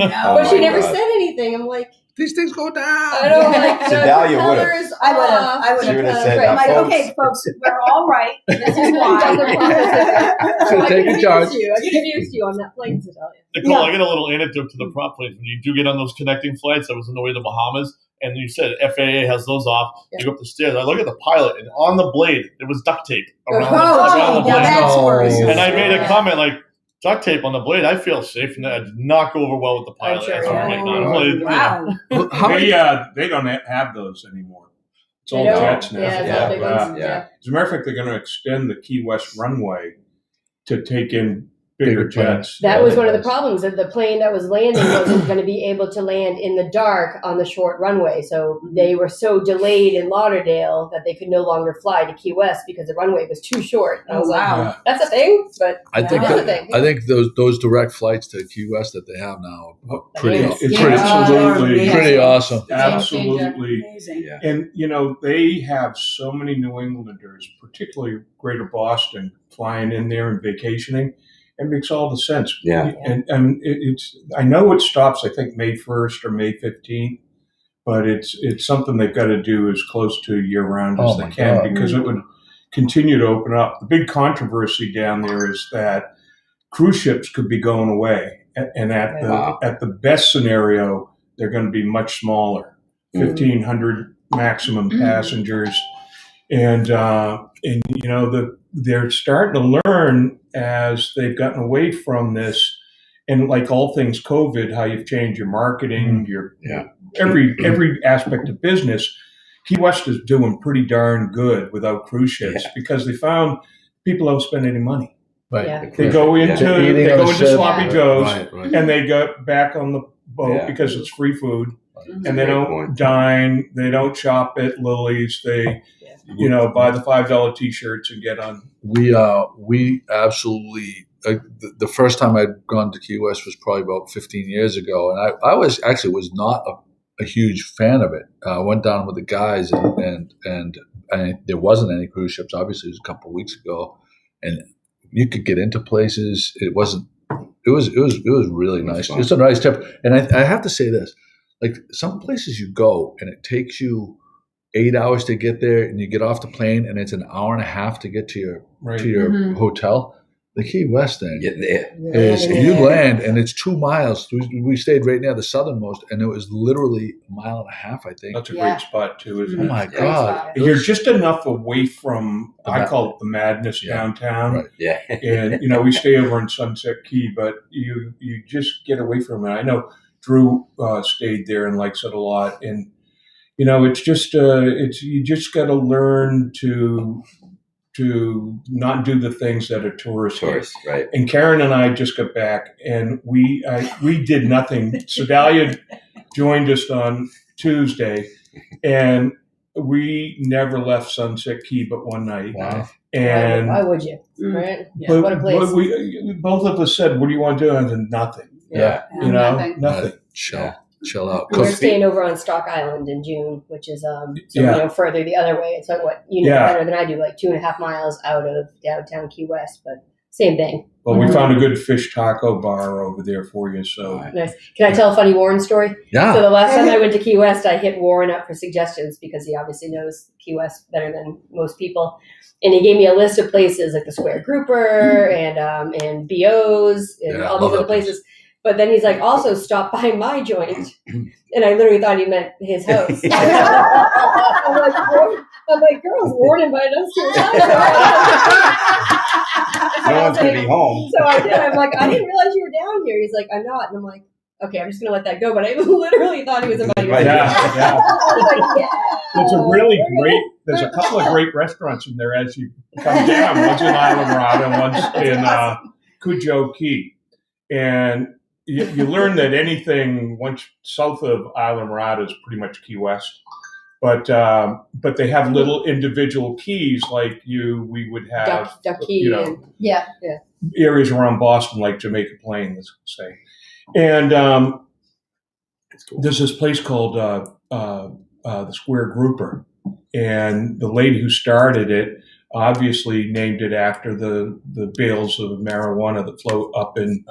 [SPEAKER 8] down. But she never said anything. I'm like,
[SPEAKER 2] these things go down.
[SPEAKER 8] I don't like
[SPEAKER 6] Sedalia would have.
[SPEAKER 4] I would have
[SPEAKER 6] said,
[SPEAKER 4] I'm like, okay, folks, we're all right. This is why.
[SPEAKER 2] So take a charge.
[SPEAKER 8] I confused you on that plane, Sedalia.
[SPEAKER 3] Nicole, I got a little anecdote to the prop planes. When you do get on those connecting flights, I was on the way to the Bahamas, and you said FAA has those off. You go up the stairs. I look at the pilot, and on the blade, there was duct tape around the blade.
[SPEAKER 4] That's worse.
[SPEAKER 3] And I made a comment like, duct tape on the blade, I feel safe, and that did not go over well with the pilot.
[SPEAKER 10] They don't have those anymore. It's all jets now. As a matter of fact, they're going to extend the Key West runway to take in bigger jets.
[SPEAKER 8] That was one of the problems, that the plane that was landing wasn't going to be able to land in the dark on the short runway. So they were so delayed in Lauderdale that they could no longer fly to Key West because the runway was too short. I was like, that's a thing, but
[SPEAKER 2] I think those direct flights to Key West that they have now are pretty awesome.
[SPEAKER 10] Absolutely. And they have so many New Englanders, particularly Greater Boston, flying in there and vacationing. It makes all the sense.
[SPEAKER 6] Yeah.
[SPEAKER 10] And I know it stops, I think, May 1st or May 15th, but it's something they've got to do as close to year round as they can because it would continue to open up. The big controversy down there is that cruise ships could be going away. And at the best scenario, they're going to be much smaller, 1,500 maximum passengers. And they're starting to learn as they've gotten away from this, and like all things COVID, how you've changed your marketing, every aspect of business. Key West is doing pretty darn good without cruise ships because they found people don't spend any money.
[SPEAKER 2] Right.
[SPEAKER 8] Yeah.
[SPEAKER 10] They go into Sloppy Joe's and they go back on the boat because it's free food, and they don't dine, they don't shop at Lily's, they buy the $5 T-shirts and get on.
[SPEAKER 2] We absolutely. The first time I'd gone to Key West was probably about 15 years ago, and I was not a huge fan of it. I went down with the guys, and there wasn't any cruise ships. Obviously, it was a couple of weeks ago, and you could get into places. It was really nice. It's a nice trip, and I have to say this: like some places you go, and it takes you 8 hours to get there, and you get off the plane, and it's an hour and a half to get to your hotel. The Key West thing is you land, and it's 2 miles. We stayed right near the southernmost, and it was literally a mile and a half, I think.
[SPEAKER 10] That's a great spot too, isn't it?
[SPEAKER 2] Oh my God!
[SPEAKER 10] You're just enough away from I call it the madness downtown.
[SPEAKER 2] Right.
[SPEAKER 6] Yeah.
[SPEAKER 10] And we stay over in Sunset Key, but you just get away from it. I know Drew stayed there and likes it a lot. And it's just you just got to learn to not do the things that a tourist hate.
[SPEAKER 6] Right.
[SPEAKER 10] And Karen and I just got back, and we did nothing. Sedalia joined us on Tuesday, and we never left Sunset Key but one night.
[SPEAKER 2] Wow.
[SPEAKER 10] And
[SPEAKER 8] why would you? Right?
[SPEAKER 10] but,
[SPEAKER 8] What a place.
[SPEAKER 10] but we both of us said, "What do you want to do?" And then nothing.
[SPEAKER 6] Yeah.
[SPEAKER 10] Nothing.
[SPEAKER 2] Chill out.
[SPEAKER 8] We're staying over on Stock Island in June, which is further the other way. It's like better than I do, like 2.5 miles out of downtown Key West, but same thing.
[SPEAKER 10] Well, we found a good fish taco bar over there for you. So
[SPEAKER 8] Nice. Can I tell a funny Warren story?
[SPEAKER 2] Yeah.
[SPEAKER 8] So the last time I went to Key West, I hit Warren up for suggestions because he obviously knows Key West better than most people. And he gave me a list of places like the Square Grouper and BO's and all these other places. But then he's like, also stop by my joint. And I literally thought he meant his house. I'm like, girls, Warren invited us to his house.
[SPEAKER 6] No one's going to be home.
[SPEAKER 8] So I did. I'm like, I didn't realize you were down here. He's like, I'm not. And I'm like, okay, I'm just going to let that go. But I literally thought he was inviting us.
[SPEAKER 10] yeah. It's a really great. There's a couple of great restaurants in there as you come down. One's in Islamorada, and one's in Cujo Key, and you learn that anything once south of Islamorada is pretty much Key West, but they have little individual keys like we would have
[SPEAKER 8] Duck Key.
[SPEAKER 10] areas around Boston like Jamaica Plain, let's say, and there's this place called the Square Grouper, and the lady who started it obviously named it after the bales of marijuana that float up in.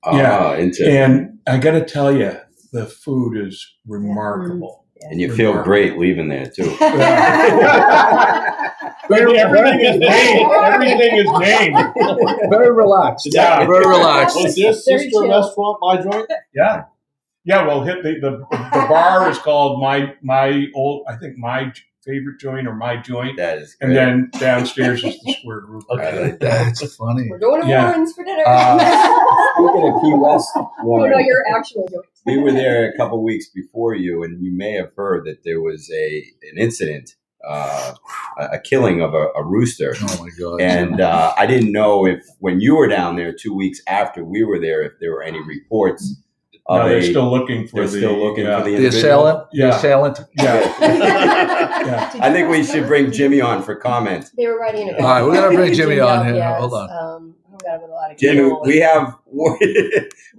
[SPEAKER 10] And I got to tell you, the food is remarkable.
[SPEAKER 6] And you feel great leaving there too.
[SPEAKER 10] Everything is named. Everything is named.
[SPEAKER 2] Very relaxed.
[SPEAKER 10] Yeah.
[SPEAKER 2] Very relaxed.
[SPEAKER 3] Was this sister restaurant my joint?
[SPEAKER 10] Yeah. Yeah, well, the bar is called my favorite joint or my joint.
[SPEAKER 6] That is
[SPEAKER 10] and then downstairs is the Square Group.
[SPEAKER 2] Okay. That's funny.
[SPEAKER 8] We're going to Warren's for dinner.
[SPEAKER 6] Speaking of Key West, Warren,
[SPEAKER 8] no, your actual joint.
[SPEAKER 6] we were there a couple weeks before you, and you may have heard that there was an incident, a killing of a rooster.
[SPEAKER 2] Oh my God!
[SPEAKER 6] And I didn't know if when you were down there 2 weeks after we were there, if there were any reports.
[SPEAKER 10] No, they're still looking for
[SPEAKER 6] the
[SPEAKER 2] the assailant.
[SPEAKER 10] Yeah.
[SPEAKER 2] The assailant.
[SPEAKER 10] Yeah.
[SPEAKER 6] I think we should bring Jimmy on for comment.
[SPEAKER 8] They were writing a
[SPEAKER 2] All right, we're gonna bring Jimmy on here.
[SPEAKER 8] Yes.
[SPEAKER 2] Hold on.
[SPEAKER 8] With a lot of
[SPEAKER 6] Jimmy,
[SPEAKER 8] people.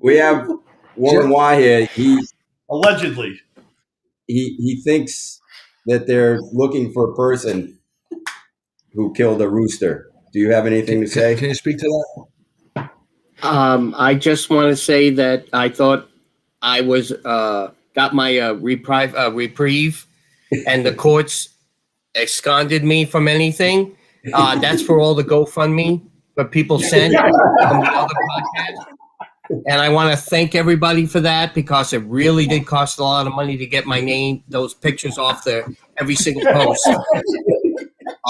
[SPEAKER 6] we have Warren Waugh here.
[SPEAKER 3] Allegedly.
[SPEAKER 6] He thinks that they're looking for a person who killed a rooster. Do you have anything to say?
[SPEAKER 2] Can you speak to that?
[SPEAKER 11] I just want to say that I thought I was got my reprieve, and the courts absconded me from anything. That's for all the GoFundMe that people sent from the other podcast. And I want to thank everybody for that because it really did cost a lot of money to get my name, those pictures off there, every single post.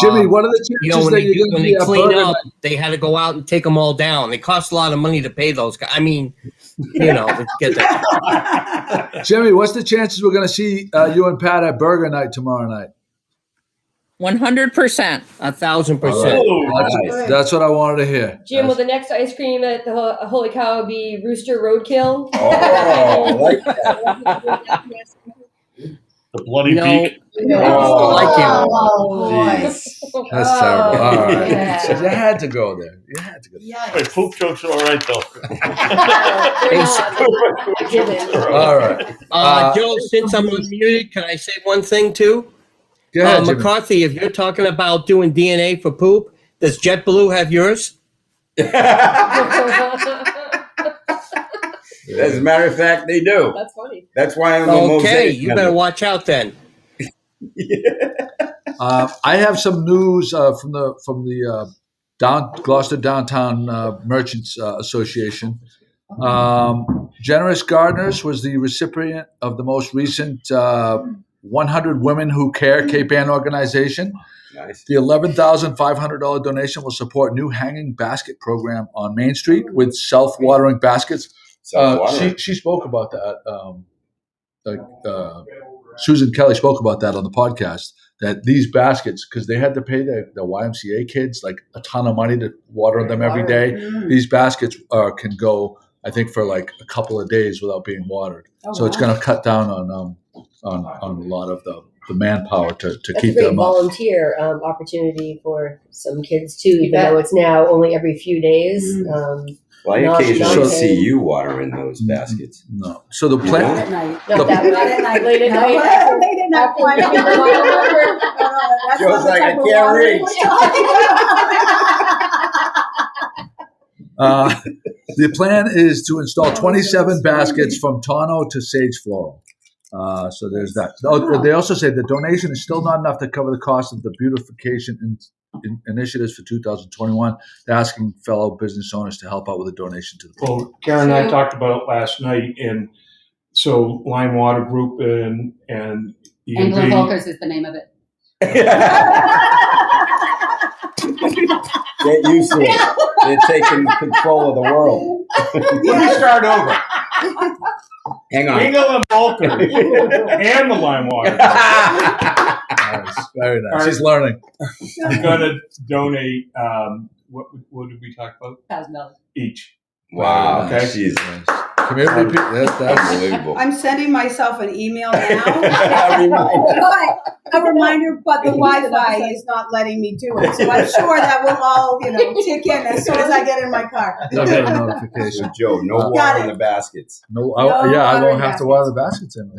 [SPEAKER 2] Jimmy, what are the chances
[SPEAKER 11] when they clean up, they had to go out and take them all down. It costs a lot of money to pay those guys. I mean, to get that.
[SPEAKER 2] Jimmy, what's the chances we're going to see you and Pat at Burger Night tomorrow night?
[SPEAKER 5] 100%.
[SPEAKER 11] 1,000%.
[SPEAKER 2] That's what I wanted to hear.
[SPEAKER 8] Jim, will the next ice cream at the Holy Cow be Rooster Roadkill?
[SPEAKER 6] Oh, I like that.
[SPEAKER 3] The bloody beak.
[SPEAKER 2] That's terrible. All right. So you had to go there.
[SPEAKER 3] Hey, poop jokes are all right, though.
[SPEAKER 2] All right.
[SPEAKER 11] Joe, since I'm unmuted, can I say one thing too?
[SPEAKER 2] Go ahead, Jimmy.
[SPEAKER 11] McCarthy, if you're talking about doing DNA for poop, does JetBlue have yours?
[SPEAKER 6] As a matter of fact, they do.
[SPEAKER 8] That's funny.
[SPEAKER 6] That's why I'm the
[SPEAKER 11] Okay, you better watch out then.
[SPEAKER 2] I have some news from the Gloucester Downtown Merchants Association. Generous Gardeners was the recipient of the most recent 100 Women Who Care Cape Ann organization.
[SPEAKER 6] Nice.
[SPEAKER 2] The $11,500 donation will support new hanging basket program on Main Street with self-watering baskets
[SPEAKER 6] Self-watering.
[SPEAKER 2] She spoke about that. Susan Kelly spoke about that on the podcast. That these baskets, because they had to pay the YMCA kids like a ton of money to water them every day. These baskets can go, I think, for like a couple of days without being watered. So it's going to cut down on a lot of the manpower to
[SPEAKER 8] That's
[SPEAKER 2] keep
[SPEAKER 8] a great
[SPEAKER 2] them up.
[SPEAKER 8] volunteer opportunity for some kids too, even though it's now only every few days.
[SPEAKER 6] Well, I occasionally see you watering those baskets.
[SPEAKER 2] No. So the
[SPEAKER 4] Not
[SPEAKER 2] plan.
[SPEAKER 4] at night.
[SPEAKER 8] Not that
[SPEAKER 4] Not at night.
[SPEAKER 8] late at
[SPEAKER 4] No,
[SPEAKER 8] night.
[SPEAKER 4] late at night. That's
[SPEAKER 6] Joe's
[SPEAKER 4] not the
[SPEAKER 6] like,
[SPEAKER 4] type
[SPEAKER 6] I
[SPEAKER 4] of
[SPEAKER 6] can't
[SPEAKER 4] watering
[SPEAKER 2] Uh,
[SPEAKER 4] we're talking
[SPEAKER 2] the plan is to install 27 baskets from Tono to Sage Floral. So there's that. They also say the donation is still not enough to cover the cost of the beautification initiatives for 2021. They're asking fellow business owners to help out with a donation to the program.
[SPEAKER 10] Well, Karen and I talked about it last night, and so Lime Water Group and
[SPEAKER 7] Anglo
[SPEAKER 10] E&B,
[SPEAKER 7] Volkers is the name of it.
[SPEAKER 6] Get used to it. They're taking control of the world.
[SPEAKER 10] Let me start over.
[SPEAKER 6] Hang on.
[SPEAKER 10] Eagle and Volker and the Lime Water
[SPEAKER 2] Nice. Very nice. She's learning.
[SPEAKER 10] are going to donate, what did we talk about?
[SPEAKER 7] $1,000
[SPEAKER 10] Each.
[SPEAKER 6] Wow.
[SPEAKER 10] Okay.
[SPEAKER 6] Jesus.
[SPEAKER 2] Community people. That's
[SPEAKER 6] Unbelievable.
[SPEAKER 4] I'm sending myself an email now.
[SPEAKER 6] Reminder.
[SPEAKER 4] A reminder, but the Wi-Fi is not letting me do it. So I'm sure that will all, tick in as soon as I get in my car.
[SPEAKER 2] They'll get a notification.
[SPEAKER 6] So, Joe, no
[SPEAKER 2] Got
[SPEAKER 6] water
[SPEAKER 4] it.
[SPEAKER 6] in the baskets.
[SPEAKER 2] No,
[SPEAKER 4] No
[SPEAKER 2] I won't
[SPEAKER 4] watering
[SPEAKER 2] have to water the baskets in.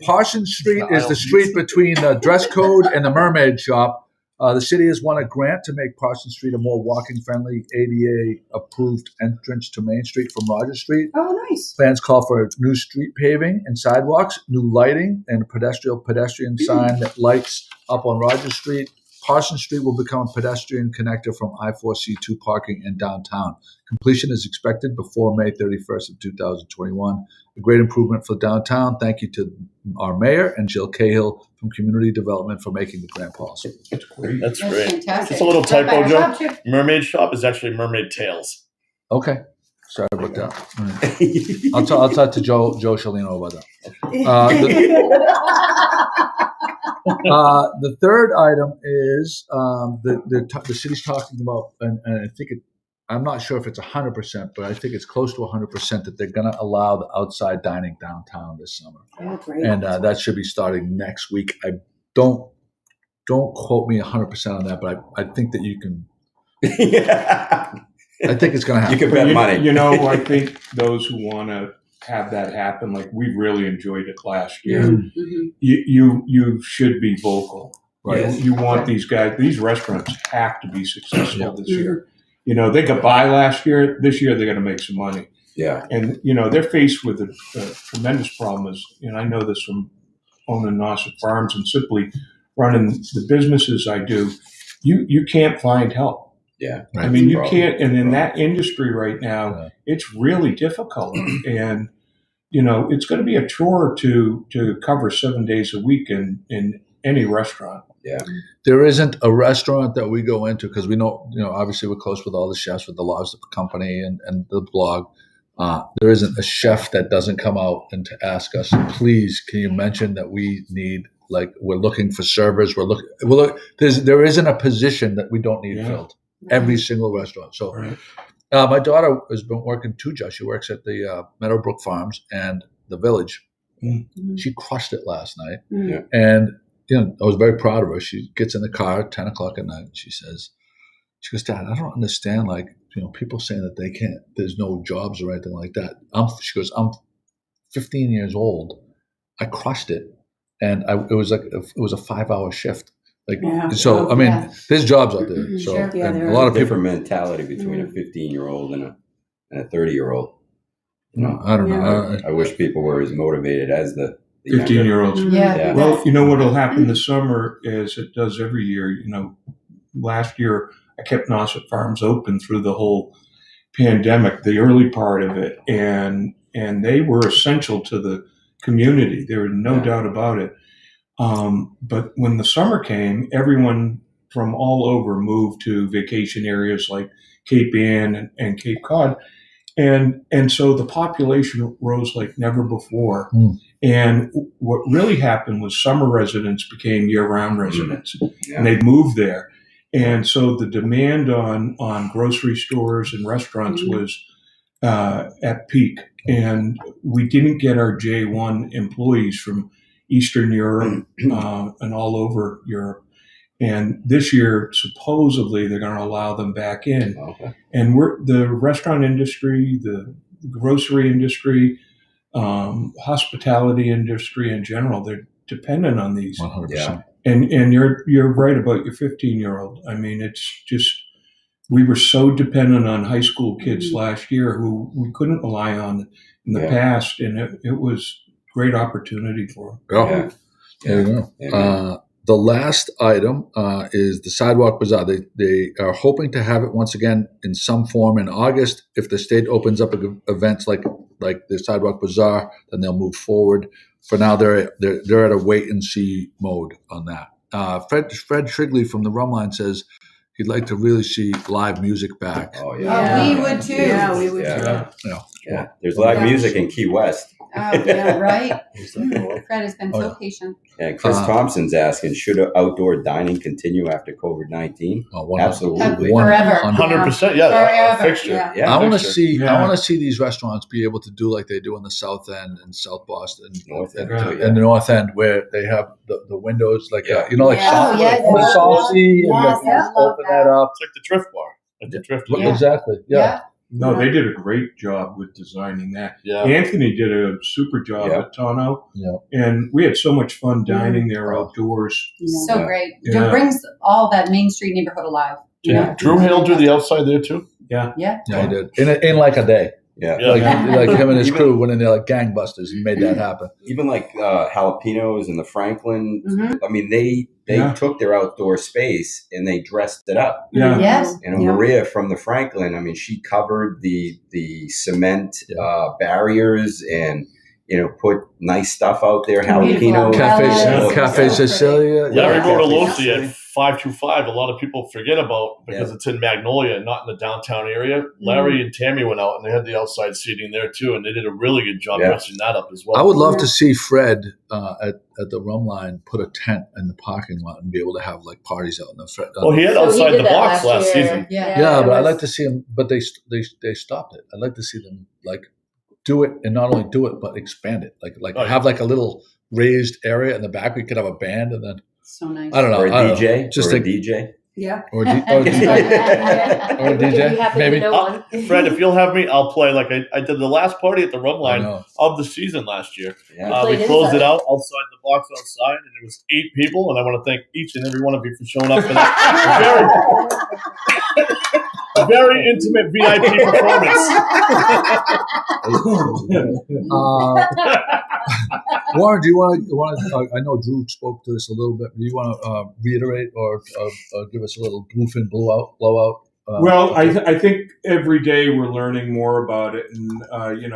[SPEAKER 2] Parsons Street is the street between the dress code and the Mermaid Shop. The city has won a grant to make Parsons Street a more walking-friendly, ADA-approved entrance to Main Street from Rogers Street.
[SPEAKER 4] Oh, nice.
[SPEAKER 2] Plans call for new street paving and sidewalks, new lighting, and a pedestrian sign that lights up on Rogers Street. Parsons Street will become a pedestrian connector from I-4C2 parking and downtown. Completion is expected before May 31st of 2021. A great improvement for downtown. Thank you to our mayor and Jill Cahill from Community Development for making the grant possible.
[SPEAKER 3] That's
[SPEAKER 7] That's
[SPEAKER 3] great.
[SPEAKER 7] fantastic.
[SPEAKER 3] Just a little
[SPEAKER 7] Right by
[SPEAKER 3] typo,
[SPEAKER 7] our
[SPEAKER 3] Joe.
[SPEAKER 7] shop, too.
[SPEAKER 3] Mermaid Shop is actually Mermaid Tails.
[SPEAKER 2] Okay. Sorry about that. All right. I'll talk to Joe Shalino about that. The third item is the city's talking about, and I think I'm not sure if it's 100%, but I think it's close to 100% that they're going to allow the outside dining downtown this summer,
[SPEAKER 4] Oh, great.
[SPEAKER 2] and that should be starting next week. I don't quote me 100% on that, but I think that you can. I think it's going to happen.
[SPEAKER 6] You can bet money.
[SPEAKER 10] I think those who want to have that happen, like we really enjoyed it last year.
[SPEAKER 7] Mhm.
[SPEAKER 10] You should be vocal.
[SPEAKER 2] Right.
[SPEAKER 10] You want these guys. These restaurants have to be successful
[SPEAKER 2] Yeah.
[SPEAKER 10] this year. They got by last year. This year they're going to make some money.
[SPEAKER 6] Yeah.
[SPEAKER 10] And they're faced with a tremendous problem. I know this from owning Nauset Farms and simply running the businesses I do. You can't find help.
[SPEAKER 6] Yeah.
[SPEAKER 2] Right.
[SPEAKER 10] I mean, you
[SPEAKER 6] Problem.
[SPEAKER 10] can't. And in that industry right now, it's really difficult. And it's going to be a chore to cover 7 days a week in any restaurant.
[SPEAKER 6] Yeah.
[SPEAKER 2] There isn't a restaurant that we go into because we know, obviously we're close with all the chefs with the Lobster Company and the blog. There isn't a chef that doesn't come out and to ask us, please, can you mention that we need, we're looking for servers. There isn't a position that we don't need filled. Every single restaurant. So my daughter has been working 2 jobs. She works at the Meadowbrook Farms and the Village.
[SPEAKER 7] Mm-hmm.
[SPEAKER 2] She crushed it last night.
[SPEAKER 6] Yeah.
[SPEAKER 2] And I was very proud of her. She gets in the car at 10 o'clock at night. And she goes, Dad, I don't understand. People saying that they can't, there's no jobs or anything like that. She goes, I'm 15 years old. I crushed it. And it was a 5-hour shift. There's jobs out there. So,
[SPEAKER 4] Sure. Yeah,
[SPEAKER 2] and
[SPEAKER 4] there
[SPEAKER 2] a lot
[SPEAKER 4] are.
[SPEAKER 2] of people,
[SPEAKER 6] Different mentality between a 15-year-old and a 30-year-old.
[SPEAKER 2] I don't know.
[SPEAKER 6] I wish people were as motivated as the
[SPEAKER 10] 15-year-olds.
[SPEAKER 8] Yeah.
[SPEAKER 10] Well, what will happen this summer is it does every year. Last year I kept Nauset Farms open through the whole pandemic, the early part of it, and they were essential to the community. There was no doubt about it. But when the summer came, everyone from all over moved to vacation areas like Cape Ann and Cape Cod. And so the population rose like never before. And what really happened was summer residents became year-round residents, and they'd moved there. And so the demand on grocery stores and restaurants was at peak. And we didn't get our J1 employees from Eastern Europe and all over Europe. And this year, supposedly, they're going to allow them back in.
[SPEAKER 6] Okay.
[SPEAKER 10] And the restaurant industry, the grocery industry, hospitality industry in general, they're dependent on these.
[SPEAKER 2] 100%.
[SPEAKER 10] And you're right about your 15-year-old. I mean, it's just, we were so dependent on high school kids last year who we couldn't rely on in the past, and it was great opportunity for them.
[SPEAKER 2] There you go. The last item is the Sidewalk Bazaar. They are hoping to have it once again in some form in August. If the state opens up events like the Sidewalk Bazaar, then they'll move forward. For now, they're at a wait and see mode on that. Fred Shrigley from the Rumline says he'd like to really see live music back.
[SPEAKER 6] Oh yeah,
[SPEAKER 7] we would too.
[SPEAKER 4] Yeah, we would too.
[SPEAKER 6] Yeah. There's live music in Key West.
[SPEAKER 7] Oh, yeah, right. Fred has been so patient.
[SPEAKER 6] Yeah, Chris Thompson's asking, should outdoor dining continue after COVID-19? Absolutely.
[SPEAKER 7] Forever.
[SPEAKER 3] 100%. Yeah,
[SPEAKER 7] Forever.
[SPEAKER 3] Fixture.
[SPEAKER 6] Yeah.
[SPEAKER 2] I want to see. I want to see these restaurants be able to do like they do in the South End and South Boston,
[SPEAKER 6] North End,
[SPEAKER 2] and the North End, where they have the windows like
[SPEAKER 6] Yeah.
[SPEAKER 2] saucy, and open that up.
[SPEAKER 3] It's like the Drift Bar. At the Drift Bar.
[SPEAKER 2] Exactly. Yeah.
[SPEAKER 10] No, they did a great job with designing that.
[SPEAKER 3] Yeah.
[SPEAKER 10] Anthony did a super job at Tono.
[SPEAKER 2] Yeah.
[SPEAKER 10] And we had so much fun dining there outdoors.
[SPEAKER 7] So great.
[SPEAKER 10] Yeah.
[SPEAKER 7] It brings all that Main Street neighborhood alive.
[SPEAKER 3] Did Drew Hale do the outside there too?
[SPEAKER 10] Yeah.
[SPEAKER 2] Yeah, he did. In like a day.
[SPEAKER 6] Yeah.
[SPEAKER 2] Like him and his crew went in there like gangbusters and made that happen.
[SPEAKER 6] Even like Jalapenos and the Franklin. I mean, they took their outdoor space and they dressed it up.
[SPEAKER 10] Yeah.
[SPEAKER 7] Yes.
[SPEAKER 6] Maria from the Franklin, I mean, she covered the cement barriers and put nice stuff out there. Jalapeno.
[SPEAKER 2] Cafe Sicilia.
[SPEAKER 3] Larry Bortolozzi at 525. A lot of people forget about because it's in Magnolia, not in the downtown area. Larry and Tammy went out and they had the outside seating there too, and they did a really good job dressing that up as well.
[SPEAKER 2] I would love to see Fred at the Rumline put a tent in the parking lot and be able to have like parties out in the front.
[SPEAKER 3] Well, he had outside the box last season.
[SPEAKER 2] Yeah, but I'd like to see him. But they stopped it. I'd like to see them like do it, and not only do it but expand it. Have like a little raised area in the back. We could have a band, and then
[SPEAKER 7] so nice.
[SPEAKER 2] I don't know,
[SPEAKER 6] or a DJ,
[SPEAKER 2] just
[SPEAKER 6] or a DJ.
[SPEAKER 4] Yeah.
[SPEAKER 2] Or a DJ, maybe.
[SPEAKER 3] Fred, if you'll have me, I'll play like I did the last party at the Rumline of the season last year.
[SPEAKER 6] Yeah.
[SPEAKER 3] We closed it out outside the box outside, and it was 8 people. And I want to thank each and every one of you for showing up for that very intimate VIP performance.
[SPEAKER 2] Warren, do you want to? I know Drew spoke to this a little bit. Do you want to reiterate or give us a little blowout?
[SPEAKER 10] Well, I think every day we're learning more about it, and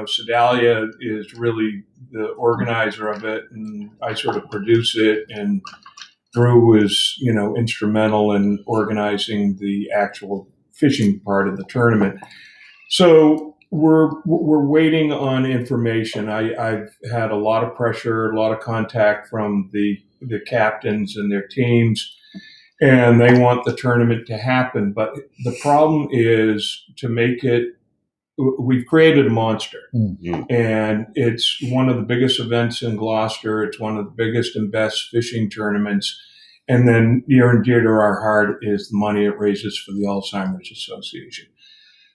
[SPEAKER 10] Sedalia is really the organizer of it, and I sort of produce it, and Drew was instrumental in organizing the actual fishing part of the tournament. So we're waiting on information. I've had a lot of pressure, a lot of contact from the captains and their teams, and they want the tournament to happen. But the problem is to make it. We've created a monster, and it's one of the biggest events in Gloucester. It's one of the biggest and best fishing tournaments. And then near and dear to our heart is the money it raises for the Alzheimer's Association.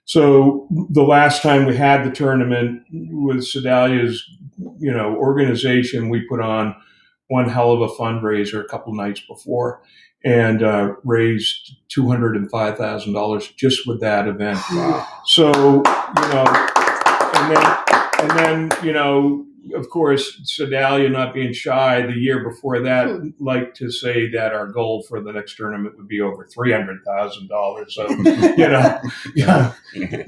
[SPEAKER 10] So the last time we had the tournament with Sedalia's, organization, we put on one hell of a fundraiser a couple nights before and raised $205,000 just with that event.
[SPEAKER 6] Wow.
[SPEAKER 10] So, and then, of course, Sedalia, not being shy, the year before that, like to say that our goal for the next tournament would be over $300,000. So,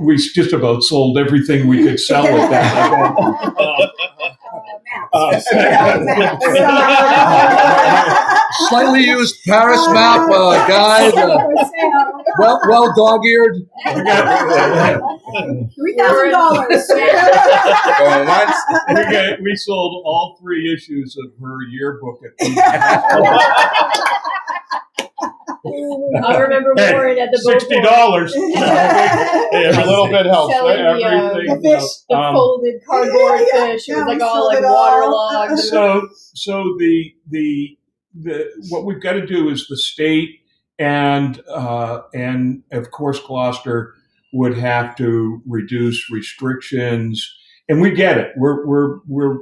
[SPEAKER 10] we just about sold everything we could sell at that
[SPEAKER 2] Slightly used Paris map guide. well dog-eared.
[SPEAKER 4] $3,000.
[SPEAKER 6] Going once.
[SPEAKER 10] We sold all 3 issues of her yearbook at
[SPEAKER 8] I remember Warren at the boat
[SPEAKER 10] $60.
[SPEAKER 3] Hey, every little bit helps.
[SPEAKER 8] selling
[SPEAKER 3] Right?
[SPEAKER 8] the
[SPEAKER 4] fish.
[SPEAKER 8] the folded cardboard fish. It was
[SPEAKER 4] we
[SPEAKER 8] like all
[SPEAKER 4] sold
[SPEAKER 8] like
[SPEAKER 4] it all.
[SPEAKER 8] waterlogged.
[SPEAKER 10] So the what we've got to do is the state and of course Gloucester would have to reduce restrictions, and we get it. We're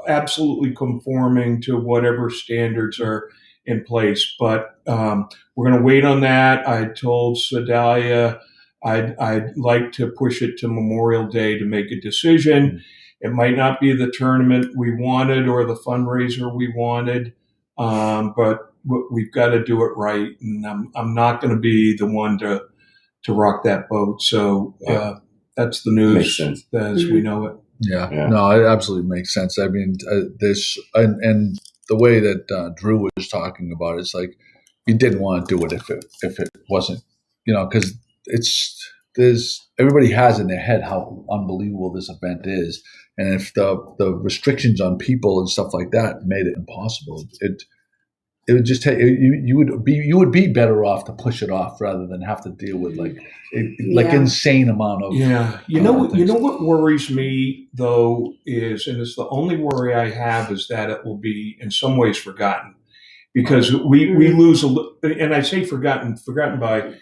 [SPEAKER 10] absolutely conforming to whatever standards are in place, but we're going to wait on that. I told Sedalia I'd like to push it to Memorial Day to make a decision. It might not be the tournament we wanted or the fundraiser we wanted, but we've got to do it right. And I'm not going to be the one to rock that boat. So that's the news as we know it.
[SPEAKER 2] Yeah, no, it absolutely makes sense. I mean, this and the way that Drew was talking about it, it's like you didn't want to do it if it wasn't, because there's everybody has in their head how unbelievable this event is, and if the restrictions on people and stuff like that made it impossible, it would just take you would be better off to push it off rather than have to deal with insane amount of
[SPEAKER 10] you know what worries me though is, and it's the only worry I have, is that it will be in some ways forgotten, because we lose and I say forgotten by,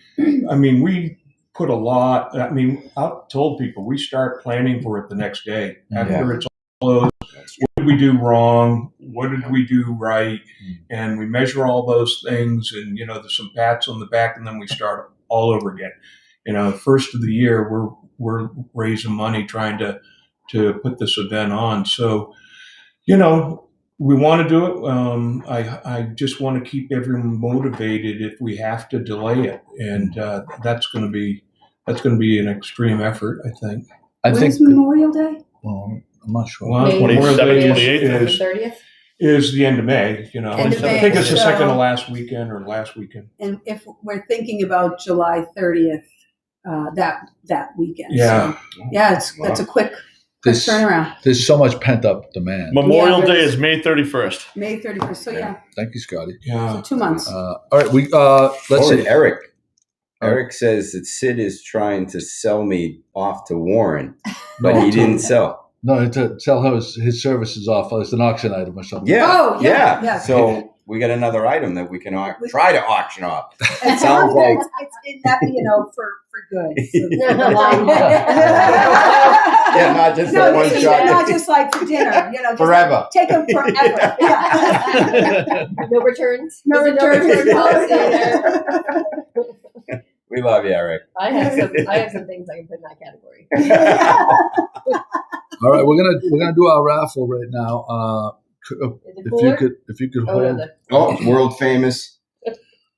[SPEAKER 10] I mean, we put a lot. I mean, I've told people we start planning for it the next day after it's closed. What did we do wrong? What did we do right? And we measure all those things, and there's some pats on the back, and then we start all over again. First of the year, we're raising money trying to put this event on. So, we want to do it. I just want to keep everyone motivated if we have to delay it, and that's going to be an extreme effort, I think.
[SPEAKER 4] When's Memorial Day?
[SPEAKER 2] Well, I'm not sure.
[SPEAKER 10] Well,
[SPEAKER 3] May 27th, 28th.
[SPEAKER 8] 30th.
[SPEAKER 10] Is the end of May.
[SPEAKER 4] End of
[SPEAKER 10] I
[SPEAKER 4] May,
[SPEAKER 10] think it's the
[SPEAKER 4] so-
[SPEAKER 10] second to last weekend or last weekend.
[SPEAKER 4] And if we're thinking about July 30th, that weekend.
[SPEAKER 10] Yeah.
[SPEAKER 4] So, that's a quick turnaround.
[SPEAKER 2] There's so much pent up demand.
[SPEAKER 3] Memorial Day is May 31st.
[SPEAKER 4] May 31st. So
[SPEAKER 2] Thank you, Scotty.
[SPEAKER 10] Yeah.
[SPEAKER 4] 2 months.
[SPEAKER 2] All right, we let's see.
[SPEAKER 6] Eric. Eric says that Sid is trying to sell me off to Warren, but he didn't sell.
[SPEAKER 2] No, to sell his services off as an auction item or something.
[SPEAKER 6] Yeah.
[SPEAKER 4] Oh, yeah.
[SPEAKER 6] So we got another item that we can try to auction off.
[SPEAKER 4] It
[SPEAKER 6] sounds like
[SPEAKER 4] it's in that for good.
[SPEAKER 6] yeah, not just that one shot.
[SPEAKER 4] Not just like for dinner. Just
[SPEAKER 6] Forever.
[SPEAKER 4] Take them forever. Yeah.
[SPEAKER 8] No returns.
[SPEAKER 4] No
[SPEAKER 8] There's a
[SPEAKER 4] returns.
[SPEAKER 8] policy there.
[SPEAKER 6] We love you, Eric.
[SPEAKER 8] I have some things I can put in that category.
[SPEAKER 2] All right, we're gonna do our raffle right now. If you could hold
[SPEAKER 6] world famous.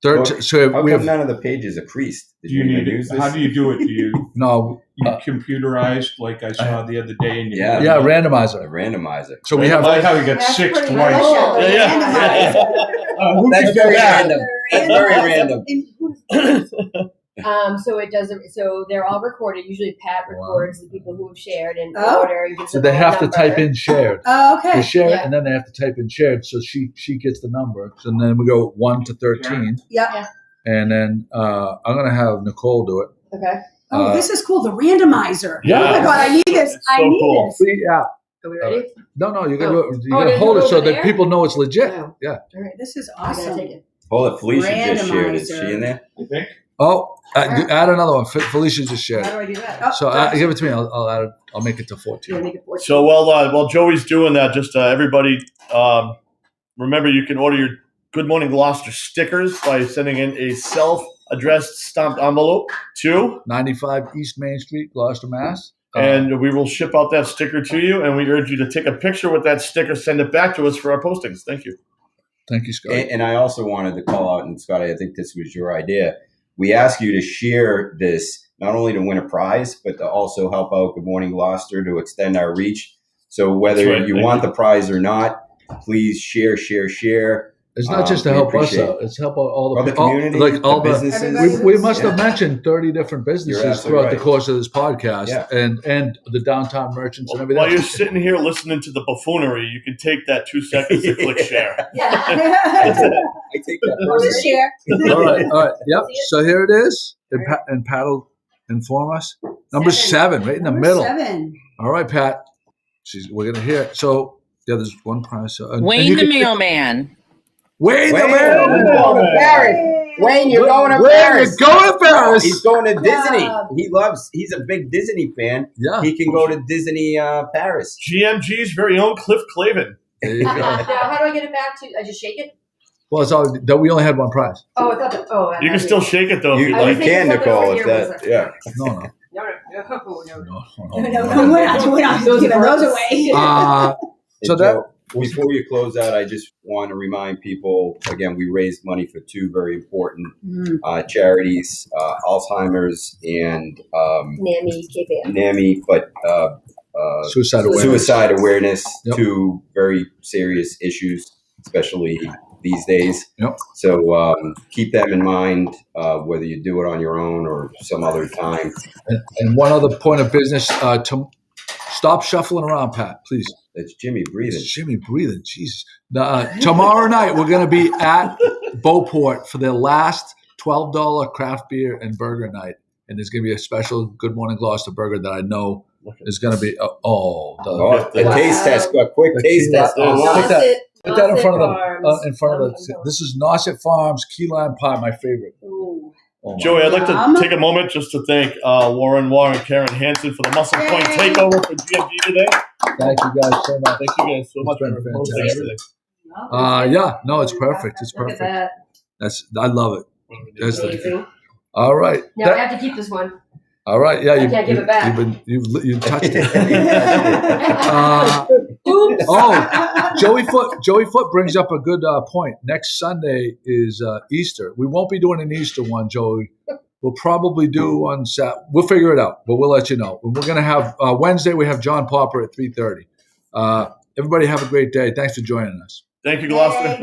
[SPEAKER 2] So
[SPEAKER 6] How
[SPEAKER 2] we
[SPEAKER 6] come
[SPEAKER 2] have
[SPEAKER 6] none of the pages are creased? Did
[SPEAKER 10] Do you need
[SPEAKER 6] use
[SPEAKER 10] it?
[SPEAKER 6] this?
[SPEAKER 10] How do you do it? Do you
[SPEAKER 2] no
[SPEAKER 10] computerized like I saw the other day? And
[SPEAKER 2] randomizer.
[SPEAKER 6] A randomizer.
[SPEAKER 2] So we have.
[SPEAKER 10] I like how he got
[SPEAKER 4] That's
[SPEAKER 10] 6
[SPEAKER 4] pretty
[SPEAKER 10] twice.
[SPEAKER 4] cool.
[SPEAKER 3] Yeah.
[SPEAKER 10] Who
[SPEAKER 6] That's
[SPEAKER 10] can do
[SPEAKER 6] very
[SPEAKER 10] that?
[SPEAKER 6] random. That's very random.
[SPEAKER 8] So it doesn't. So they're all recorded. Usually, Pat records the people who have shared in
[SPEAKER 4] Oh.
[SPEAKER 8] order. And gives
[SPEAKER 2] So
[SPEAKER 8] them
[SPEAKER 2] they
[SPEAKER 8] all a
[SPEAKER 2] have to
[SPEAKER 8] number.
[SPEAKER 2] type in shared.
[SPEAKER 4] Oh, okay.
[SPEAKER 2] They share it,
[SPEAKER 8] Yeah.
[SPEAKER 2] and then they have to type in shared. So she gets the number. So then we go 1 to 13,
[SPEAKER 4] Yeah.
[SPEAKER 2] and then I'm gonna have Nicole do it.
[SPEAKER 8] Okay.
[SPEAKER 4] Oh, this is cool. The randomizer.
[SPEAKER 2] Yeah.
[SPEAKER 4] Oh my God, I need this.
[SPEAKER 3] It's
[SPEAKER 4] I
[SPEAKER 3] so
[SPEAKER 4] need
[SPEAKER 3] cool.
[SPEAKER 4] this.
[SPEAKER 2] Free app.
[SPEAKER 8] Are we ready?
[SPEAKER 2] No, you gotta
[SPEAKER 8] Oh.
[SPEAKER 2] you
[SPEAKER 8] Oh,
[SPEAKER 2] gotta
[SPEAKER 8] they
[SPEAKER 2] hold
[SPEAKER 8] do
[SPEAKER 2] it
[SPEAKER 8] it
[SPEAKER 2] so
[SPEAKER 8] over
[SPEAKER 2] that
[SPEAKER 8] there?
[SPEAKER 2] people know it's legit.
[SPEAKER 8] Oh.
[SPEAKER 2] Yeah.
[SPEAKER 8] All right.
[SPEAKER 4] This is
[SPEAKER 8] I gotta
[SPEAKER 4] awesome.
[SPEAKER 8] take it.
[SPEAKER 6] Hold it. Felicia just shared it. Is
[SPEAKER 4] Randomizer.
[SPEAKER 6] she in there?
[SPEAKER 10] I think.
[SPEAKER 2] Oh, add another one. Felicia just shared.
[SPEAKER 4] How do I do that? Oh,
[SPEAKER 2] So
[SPEAKER 4] sorry.
[SPEAKER 2] give it to me. I'll add it. I'll make it to
[SPEAKER 4] Yeah,
[SPEAKER 2] 14.
[SPEAKER 4] make it 14.
[SPEAKER 3] So while Joey's doing that, just everybody remember you can order your Good Morning Gloucester stickers by sending in a self-addressed stamped envelope to,
[SPEAKER 2] 95 East Main Street, Gloucester, Mass.
[SPEAKER 3] and we will ship out that sticker to you. And we urge you to take a picture with that sticker, send it back to us for our postings. Thank you.
[SPEAKER 2] Thank you, Scott.
[SPEAKER 6] And I also wanted to call out, and Scotty, I think this was your idea. We ask you to share this not only to win a prize, but to also help out Good Morning Gloucester to extend our reach. So whether
[SPEAKER 3] That's right.
[SPEAKER 6] you want the prize or not, please share.
[SPEAKER 2] It's not just to
[SPEAKER 6] We
[SPEAKER 2] help us
[SPEAKER 6] appreciate
[SPEAKER 2] out; it's help all
[SPEAKER 6] the community,
[SPEAKER 2] all
[SPEAKER 6] the businesses.
[SPEAKER 8] Everybody.
[SPEAKER 2] We must have mentioned 30 different businesses
[SPEAKER 6] absolutely
[SPEAKER 2] throughout the
[SPEAKER 6] right.
[SPEAKER 2] course of this podcast,
[SPEAKER 6] Yeah.
[SPEAKER 2] and the downtown merchants and everything.
[SPEAKER 3] While you're sitting here listening to the buffoonery, you can take that 2 seconds to click share.
[SPEAKER 6] I take that
[SPEAKER 4] Just share.
[SPEAKER 2] all right, yep. So here it is, and Pat will inform us. Number 7, right in the middle.
[SPEAKER 4] 7.
[SPEAKER 2] All right, Pat. We're gonna hear it. So yeah, there's one prize.
[SPEAKER 5] Wayne the mailman.
[SPEAKER 2] Wayne the
[SPEAKER 6] Wayne.
[SPEAKER 2] mailman.
[SPEAKER 6] Going to Paris. Wayne, you're going to
[SPEAKER 2] Wayne,
[SPEAKER 6] Paris.
[SPEAKER 2] you're going to Paris.
[SPEAKER 6] He's going to Disney. He's a big Disney fan.
[SPEAKER 2] Yeah.
[SPEAKER 6] He can go to Disney Paris.
[SPEAKER 3] GMG's very own Cliff Clavin.
[SPEAKER 2] There you go.
[SPEAKER 8] Now, how do I get it back to? I just shake it.
[SPEAKER 2] Well, it's all. We only had one prize.
[SPEAKER 8] Oh, I thought that. Oh,
[SPEAKER 3] You can still shake it though if you
[SPEAKER 8] I was
[SPEAKER 3] like.
[SPEAKER 8] thinking
[SPEAKER 6] can,
[SPEAKER 8] something
[SPEAKER 6] Nicole,
[SPEAKER 8] over
[SPEAKER 6] if
[SPEAKER 8] here
[SPEAKER 6] that.
[SPEAKER 8] was
[SPEAKER 6] Yeah.
[SPEAKER 2] No.
[SPEAKER 4] No, we're not giving those away.
[SPEAKER 2] So
[SPEAKER 6] And Joe, before you close out, I just want to remind people again. We raised money for 2 very important charities: Alzheimer's and NAMI, but suicide awareness.
[SPEAKER 2] Yep.
[SPEAKER 6] 2 very serious issues, especially these days.
[SPEAKER 2] Yep.
[SPEAKER 6] So keep them in mind, whether you do it on your own or some other time.
[SPEAKER 2] And one other point of business: to stop shuffling around, Pat, please.
[SPEAKER 6] It's Jimmy breathing.
[SPEAKER 2] It's Jimmy breathing. Jesus. Tomorrow night we're going to be at Beauport for their last $12 craft beer and burger night, and there's going to be a special Good Morning Gloucester burger that I know is going to be.
[SPEAKER 6] The taste test. A quick taste test.
[SPEAKER 2] Put that in front of the. This is Nauset Farms Key Lime Pie, my favorite. Oh my
[SPEAKER 3] Joey, I'd like
[SPEAKER 4] God.
[SPEAKER 3] to take a moment just to thank Warren Warren and Karen Hansen for the Muscle Point takeover for GMG today.
[SPEAKER 2] Thank you guys so much.
[SPEAKER 3] Thank you guys so much
[SPEAKER 2] It's
[SPEAKER 3] for
[SPEAKER 2] been
[SPEAKER 3] hosting
[SPEAKER 2] fantastic.
[SPEAKER 3] everything.
[SPEAKER 2] Yeah, no, it's perfect. It's
[SPEAKER 8] Look at
[SPEAKER 2] perfect.
[SPEAKER 8] that.
[SPEAKER 2] I love it.
[SPEAKER 8] Amazing.
[SPEAKER 2] All right.
[SPEAKER 8] Now I have to keep this one.
[SPEAKER 2] All right. Yeah,
[SPEAKER 8] I can't give it back.
[SPEAKER 2] You've touched it.
[SPEAKER 8] Oops.
[SPEAKER 2] Joey Foot brings up a good point. Next Sunday is Easter. We won't be doing an Easter one, Joey. We'll probably do on Saturday. We'll figure it out, but we'll let you know. We're going to have Wednesday. We have John Popper at 3:30. Everybody have a great day. Thanks for joining us.
[SPEAKER 3] Thank you, Gloucester.